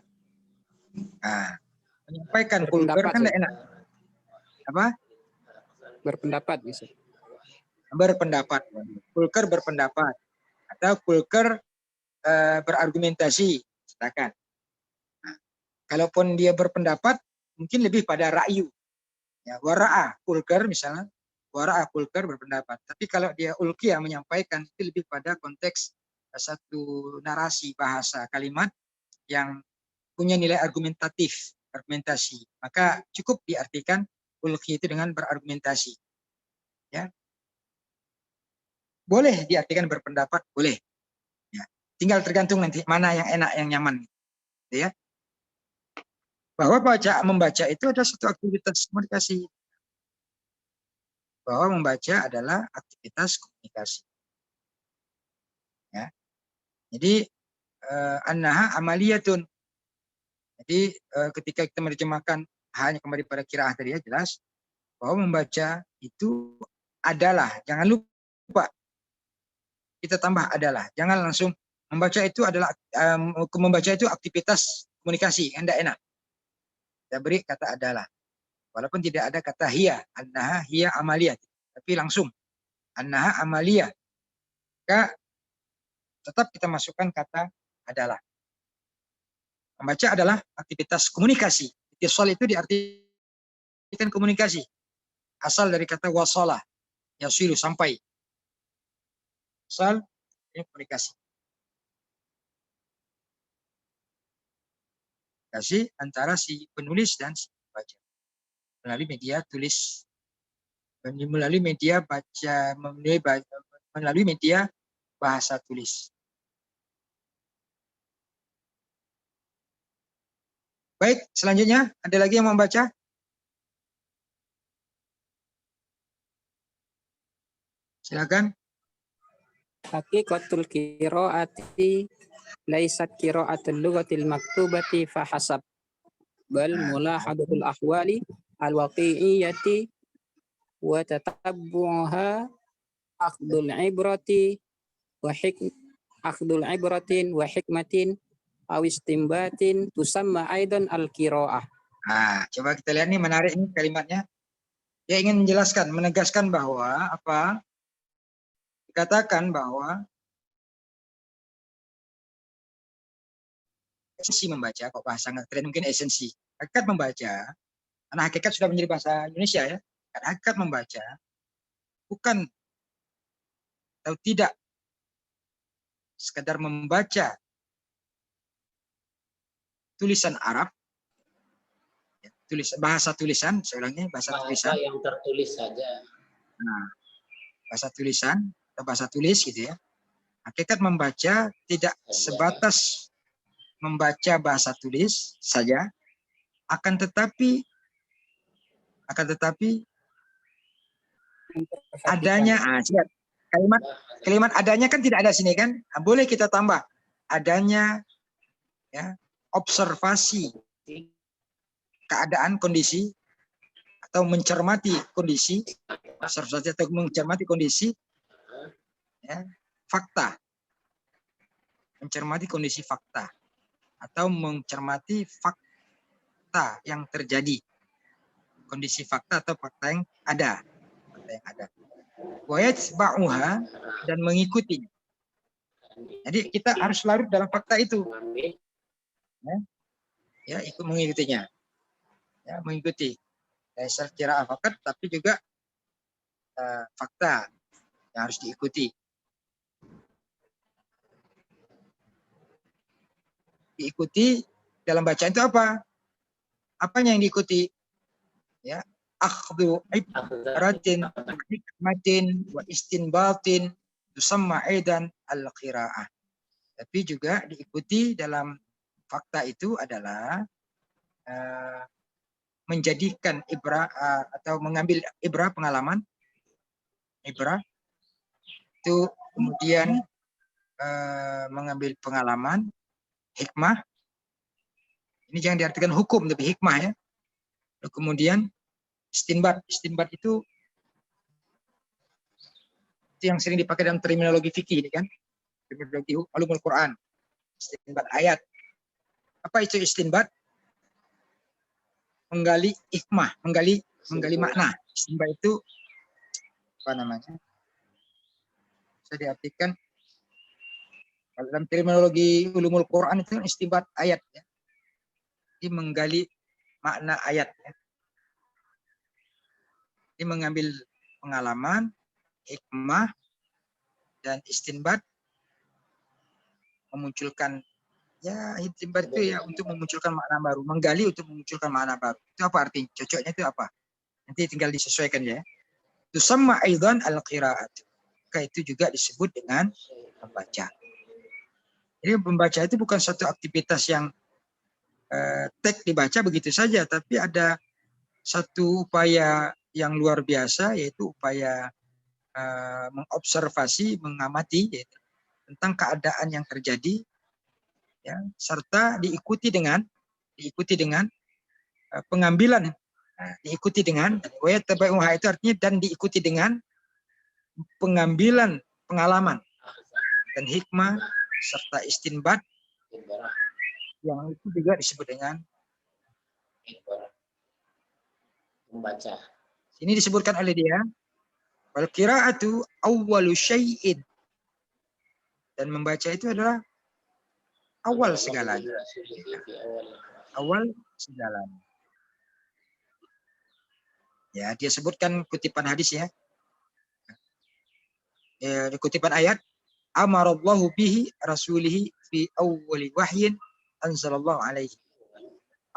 Nah, menyampaikan Volker kan tidak enak. Apa? Berpendapat bisa. Berpendapat. Volker berpendapat. Atau Volker berargumentasi. Silakan. Nah, kalaupun dia berpendapat, mungkin lebih pada ra'yu. Ya, wara'a Volker misalnya. Wara'a Volker berpendapat. Tapi kalau dia ulqiyah menyampaikan, itu lebih pada konteks satu narasi bahasa kalimat yang punya nilai argumentasi. Maka cukup diartikan ulqiyah itu dengan berargumentasi. Ya. Boleh diartikan berpendapat, boleh. Ya. Tinggal tergantung nanti mana yang enak, yang nyaman. Ya. Bahwa membaca itu adalah satu aktivitas komunikasi. Bahwa membaca adalah aktivitas komunikasi. Ya. Jadi annaha amaliyatun. Jadi ketika kita menerjemahkan hanya kembali pada qiraah tadi ya jelas bahwa membaca itu adalah, jangan lupa kita tambah adalah, jangan langsung membaca itu adalah membaca itu aktivitas komunikasi, hendak enak. Kita beri kata adalah, walaupun tidak ada kata hiya, annaha hiya amaliyat. tapi langsung. Annaha amaliyah. Maka tetap kita masukkan kata adalah. Membaca adalah aktivitas komunikasi. Ittisal itu diartikan komunikasi. Asal dari kata wasalah, yasilu, sampai. Asal ini komunikasi. Komunikasi antara si penulis dan si pembaca. Melalui media tulis, melalui media baca, melalui media bahasa tulis. Baik, selanjutnya ada lagi yang mau membaca? Silakan. Haqiqatul qiraati laisat qiraatul lughatil maktubati fahasab bal mulahadatul ahwali al-waqi'iyyati wa tatabbu'uha akhdul ibrati wa akhdul ibratin wa hikmatin aw istimbatin tusamma aidan al-qiraah. Nah, coba kita lihat nih, menarik nih kalimatnya. Dia ingin menjelaskan, menegaskan bahwa apa? Dikatakan bahwa esensi membaca, kok bahasa nggak keren, mungkin esensi. Hakikat membaca, karena hakikat sudah menjadi bahasa Indonesia ya. Karena hakikat membaca bukan atau tidak sekedar membaca tulisan Arab, ya, bahasa tulisan, saya ulangi, bahasa tulisan. Bahasa yang tertulis saja. Nah, bahasa tulisan atau bahasa tulis gitu ya. Hakikat membaca tidak sebatas membaca bahasa tulis saja, akan tetapi adanya, kalimat adanya kan tidak ada sini kan, boleh kita tambah adanya ya observasi keadaan kondisi atau mencermati kondisi, observasi atau mencermati kondisi ya, fakta, mencermati kondisi fakta atau mencermati fakta yang terjadi, kondisi fakta atau fakta yang ada, wayatba'uha, dan mengikuti. Jadi kita harus larut dalam fakta itu, ya ikut mengikutinya, ya mengikuti. Saya kira fakat, tapi juga fakta yang harus diikuti. Diikuti dalam bacaan itu apa? Apanya yang diikuti? Ya, akhdhu ibratin wa hikmatin wa istinbatin tusamma aidan al-qiraah. Tapi juga diikuti dalam fakta itu adalah menjadikan ibrah atau mengambil ibrah, pengalaman ibrah itu, kemudian mengambil pengalaman, hikmah. Ini jangan diartikan hukum, tapi hikmah ya. Kemudian istinbat. Istinbat itu yang sering dipakai dalam terminologi fikih ini kan, terminologi ulumul Quran. Istinbat ayat. Apa itu istinbat? Menggali hikmah, menggali makna. Istinbat itu apa namanya? Bisa diartikan dalam terminologi ulumul Quran itu istinbat ayat ya. Ini menggali makna ayat ya. Ini mengambil pengalaman, hikmah, dan istinbat, memunculkan ya, istinbat itu ya untuk memunculkan makna baru, menggali untuk memunculkan makna baru. Itu apa artinya? Cocoknya itu apa? Nanti tinggal disesuaikan ya. Tusamma aidan al-qiraat. Maka itu juga disebut dengan membaca. Jadi membaca itu bukan satu aktivitas yang tek dibaca begitu saja, tapi ada satu upaya yang luar biasa, yaitu upaya mengobservasi, mengamati yaitu, tentang keadaan yang terjadi, ya, serta diikuti dengan pengambilan, diikuti dengan wayatba'uha itu artinya dan diikuti dengan pengambilan pengalaman dan hikmah serta istinbat, yang itu juga disebut dengan membaca. ini disebutkan oleh dia Wal qira'atu awwalu syai'in. Dan membaca itu adalah awal segalanya. Awal segalanya. Ya, dia sebutkan kutipan hadis ya. Di kutipan ayat, amarallahu bihi rasulihi fi awwali wahyin anzalallahu alaihi.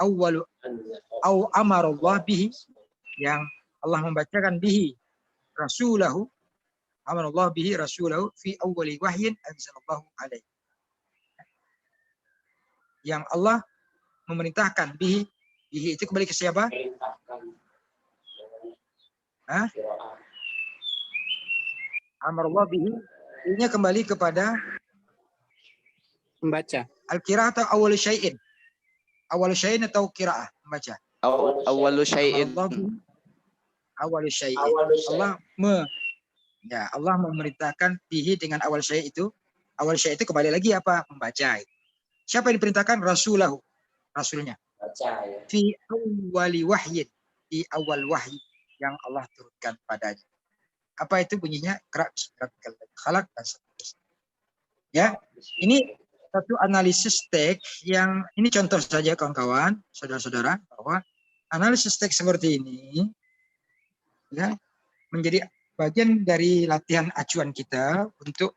Awwalu au amarallahu bihi, yang Allah membacakan bihi rasulahu, amarallahu bihi rasulahu fi awwali wahyin anzalallahu alaihi. Yang Allah memerintahkan bihi itu kembali ke siapa? Hah? Amarallahu bihi, ini kembali kepada Membaca. al-qira'ah atau awal syai'in. Awal syai'in atau qira'ah, membaca. Awalu syai'in. Awal syai'in. Allah memerintahkan bihi dengan awal syai' itu. Awal syai' itu kembali lagi apa? Membaca. Siapa yang diperintahkan? Rasulahu. Rasulnya. Baca ya. Fi awwali wahyin. Di awal wahyi yang Allah turunkan padanya. Apa itu bunyinya? Khalaq dan seterusnya. Ya, ini satu analisis teks yang, ini contoh saja kawan-kawan, saudara-saudara, bahwa analisis teks seperti ini ya, menjadi bagian dari latihan acuan kita untuk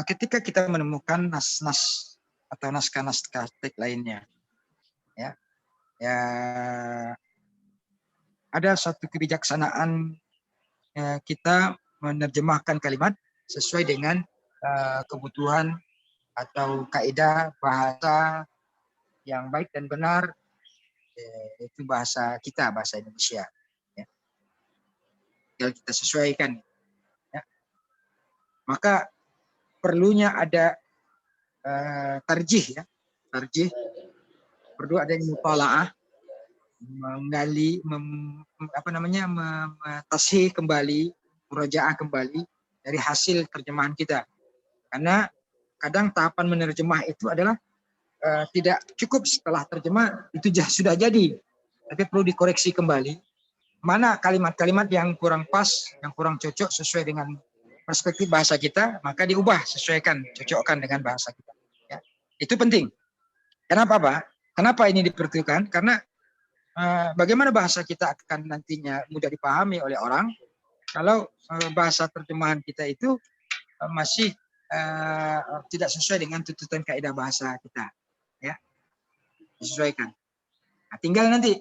ketika kita menemukan nas-nas atau naskah-naskah teks lainnya. Ya, ada satu kebijaksanaan kita menerjemahkan kalimat sesuai dengan kebutuhan atau kaidah bahasa yang baik dan benar, itu bahasa kita, bahasa Indonesia. Ya. Tinggal kita sesuaikan. Ya. Maka perlunya ada tarjih, ya, tarjih. Perlu adanya mutalaah, menggali, tashih kembali, murajaah kembali dari hasil terjemahan kita. Karena kadang tahapan menerjemah itu adalah tidak cukup setelah terjemah itu sudah jadi, tapi perlu dikoreksi kembali. Mana kalimat-kalimat yang kurang pas, yang kurang cocok sesuai dengan perspektif bahasa kita, maka diubah, sesuaikan, cocokkan dengan bahasa kita. Ya. Itu penting. Kenapa Pak? Kenapa ini diperlukan? Karena bagaimana bahasa kita akan nantinya mudah dipahami oleh orang kalau bahasa terjemahan kita itu masih tidak sesuai dengan tuntutan kaidah bahasa kita, ya, disesuaikan. Nah, tinggal nanti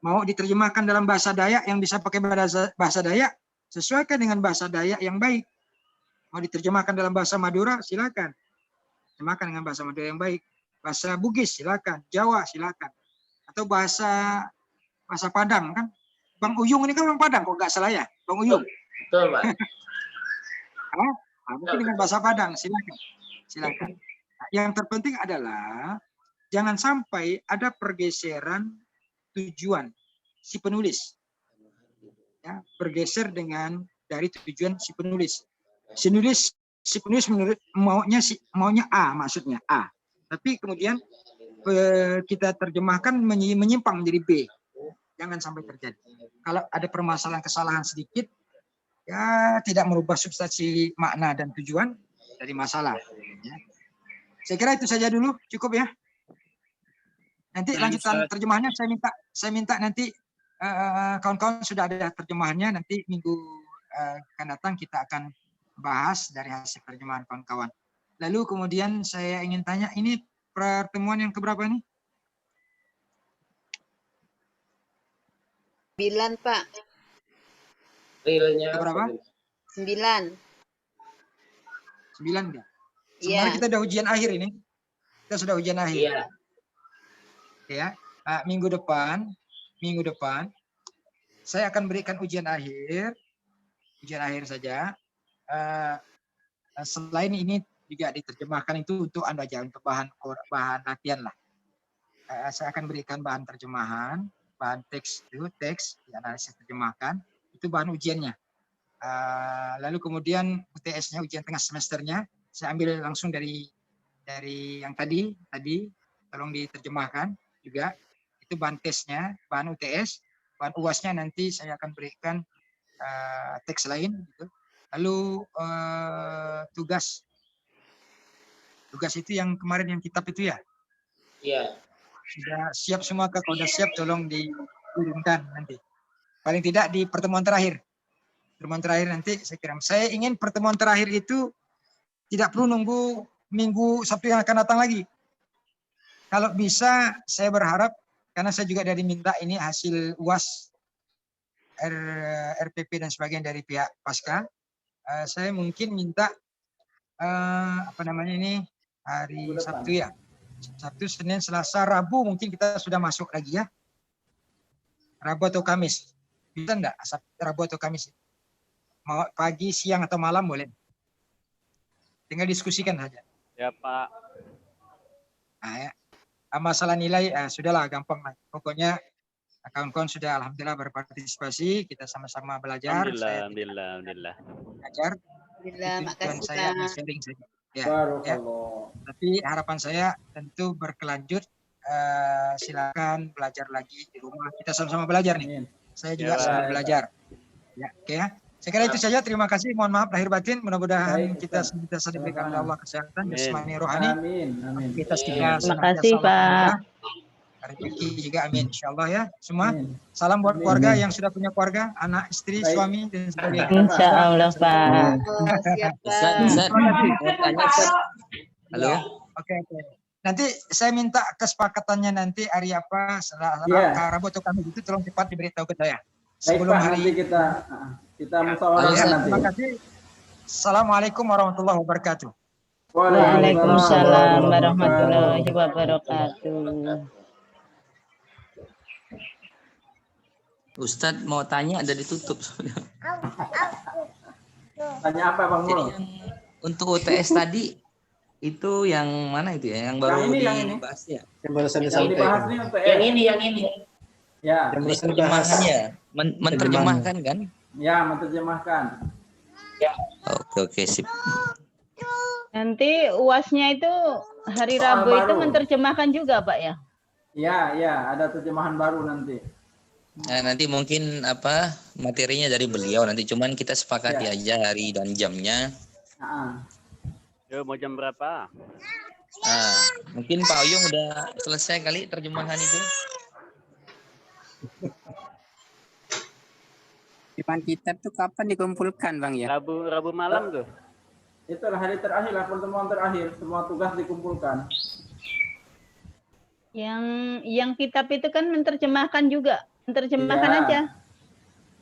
mau diterjemahkan dalam bahasa Dayak yang bisa pakai bahasa Dayak, sesuaikan dengan bahasa Dayak yang baik. Mau diterjemahkan dalam bahasa Madura, silakan, terjemahkan dengan bahasa Madura yang baik. Bahasa Bugis silakan, Jawa silakan, atau bahasa Padang kan. Bang Uyung ini kan orang Padang kok nggak salah ya, Bang Uyung. Betul, Pak. Mungkin dengan bahasa Padang, silakan. Nah, yang terpenting adalah jangan sampai ada pergeseran tujuan si penulis. Ya, bergeser dari tujuan si penulis. Si penulis maunya A, maksudnya A. Tapi kemudian kita terjemahkan menyimpang menjadi B. Jangan sampai terjadi. Kalau ada permasalahan kesalahan sedikit, ya tidak merubah substansi makna dan tujuan dari masalah. Ya. Saya kira itu saja dulu, cukup ya. Nanti lanjutan terjemahannya saya minta nanti kawan-kawan sudah ada terjemahannya, nanti minggu akan datang kita akan bahas dari hasil terjemahan kawan-kawan. Lalu kemudian saya ingin tanya, ini pertemuan yang keberapa nih? 9, Pak. Realnya berapa? 9. 9 enggak? Iya. Sebenarnya kita udah ujian akhir ini. Kita sudah ujian akhir. Iya. Ya. Minggu depan saya akan berikan ujian akhir saja. Selain ini juga diterjemahkan itu untuk Anda jangan bahan latihan lah. Saya akan berikan bahan terjemahan, bahan teks dianalisis terjemahkan, itu bahan ujiannya. Lalu kemudian UTS-nya, ujian tengah semesternya, saya ambil langsung dari yang tadi tolong diterjemahkan juga. Itu bahan tesnya, bahan UTS, bahan UAS-nya nanti saya akan berikan teks lain gitu. Lalu tugas itu yang kemarin yang kitab itu ya. Iya. Sudah siap semua Kak? Kalau sudah siap tolong dikirimkan nanti. Paling tidak di pertemuan terakhir. Pertemuan terakhir nanti saya kirim. Saya ingin pertemuan terakhir itu tidak perlu nunggu minggu Sabtu yang akan datang lagi. Kalau bisa saya berharap, karena saya juga dari minta ini hasil UAS, RPP dan sebagainya dari pihak Pasca. Saya mungkin minta hari Sabtu ya. Sabtu, Senin, Selasa, Rabu mungkin kita sudah masuk lagi ya. Rabu atau Kamis. Bisa enggak Rabu atau Kamis? Mau pagi, siang atau malam boleh. Tinggal diskusikan saja. Ya Pak. Nah, ya. Masalah nilai sudahlah gampang. Pokoknya kawan-kawan sudah alhamdulillah berpartisipasi, kita sama-sama belajar. Alhamdulillah. Belajar. Alhamdulillah, makasih saya Pak. sharing saja. Ya. Tapi harapan saya tentu berkelanjut. Silakan belajar lagi di rumah. Kita sama-sama belajar nih. Saya juga sedang belajar. Ya, oke ya. Saya kira itu saja. Terima kasih. Mohon maaf lahir batin. Mudah-mudahan kita senantiasa diberikan oleh Allah kesehatan, jasmani, rohani. Amin. Kita Terima kasih Pak. Rezeki juga amin. Insyaallah ya. Semua. Salam buat keluarga yang sudah punya keluarga, anak, istri, suami dan sebagainya. Insyaallah Pak. Siap Pak. Ustaz, mau tanya Ustaz. Halo. Oke. Nanti saya minta kesepakatannya nanti hari apa, Rabu atau Kamis itu tolong cepat diberitahu ke saya. Sebelum hari nanti kita musyawarahkan nanti. Terima kasih. Assalamualaikum warahmatullahi wabarakatuh. Waalaikumsalam warahmatullahi wabarakatuh. Ustadz mau tanya, ada ditutup. Tanya apa Bang Mul? Untuk UTS tadi itu yang mana itu ya? Yang baru dibahas ya? Yang baru Yang dibahas nih UTS. Yang ini. Ya. Yang terjemahannya, menerjemahkan kan? Ya, menerjemahkan. Ya. Oke, sip. Nanti UASnya itu hari Rabu itu menerjemahkan juga Pak ya? Ya, ada terjemahan baru nanti. Nah, nanti mungkin materinya dari beliau nanti, cuman kita sepakati aja hari dan jamnya. Yo, mau jam berapa? Mungkin Pak Oyong udah selesai kali terjemahan itu. Depan kitab tuh kapan dikumpulkan Bang ya? Rabu malam tuh. Itulah hari terakhir lah, pertemuan terakhir, semua tugas dikumpulkan. Yang kitab itu kan menerjemahkan juga. Menerjemahkan aja.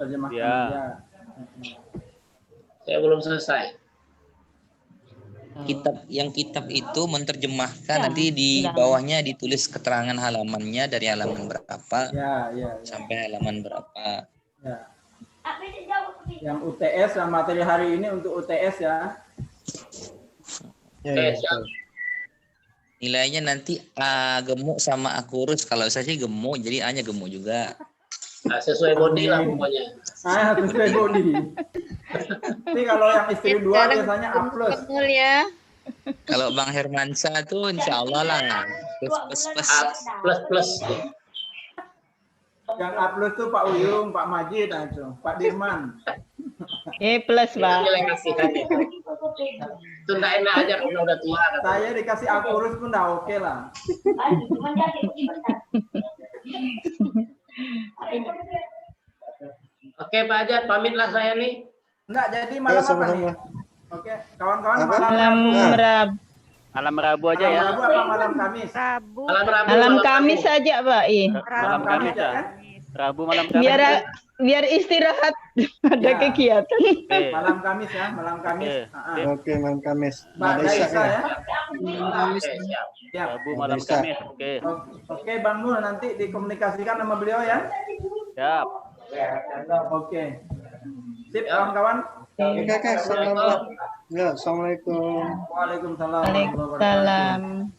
Terjemahkan aja. Saya belum selesai. Kitab itu menerjemahkan nanti di bawahnya ditulis keterangan halamannya dari halaman berapa sampai halaman berapa. Ya. Yang UTS, yang materi hari ini untuk UTS ya. Nilainya nanti A gemuk sama A kurus. Kalau saya sih gemuk, jadi A-nya gemuk juga. Nah, sesuai body lah pokoknya. Sesuai body. Tapi kalau yang istri dua biasanya A+. Ya. Kalau Bang Hermansyah tuh insya Allah lah. Plus. Yang A+ tuh Pak Uyung, Pak Majid, itu Pak Dirman. Plus Pak. Itu enggak enak aja kalau udah tua. Saya dikasih A kurus pun udah oke lah. Oke Pak Ajat, pamitlah saya nih. Enggak, jadi malam apa nih? Oke, kawan-kawan malam Rabu aja ya. Malam Rabu apa malam Kamis? Malam Kamis saja Pak. Malam Kamis ya. Rabu malam Kamis. Biar istirahat ada kegiatan. Malam Kamis ya, malam Kamis. Oke, malam Kamis. Mbak Daisa ya. Rabu malam Kamis. Oke, Bang Nur nanti dikomunikasikan sama beliau ya. Siap. Oke. Sip kawan-kawan. Oke, assalamualaikum. Waalaikumsalam. Waalaikumsalam.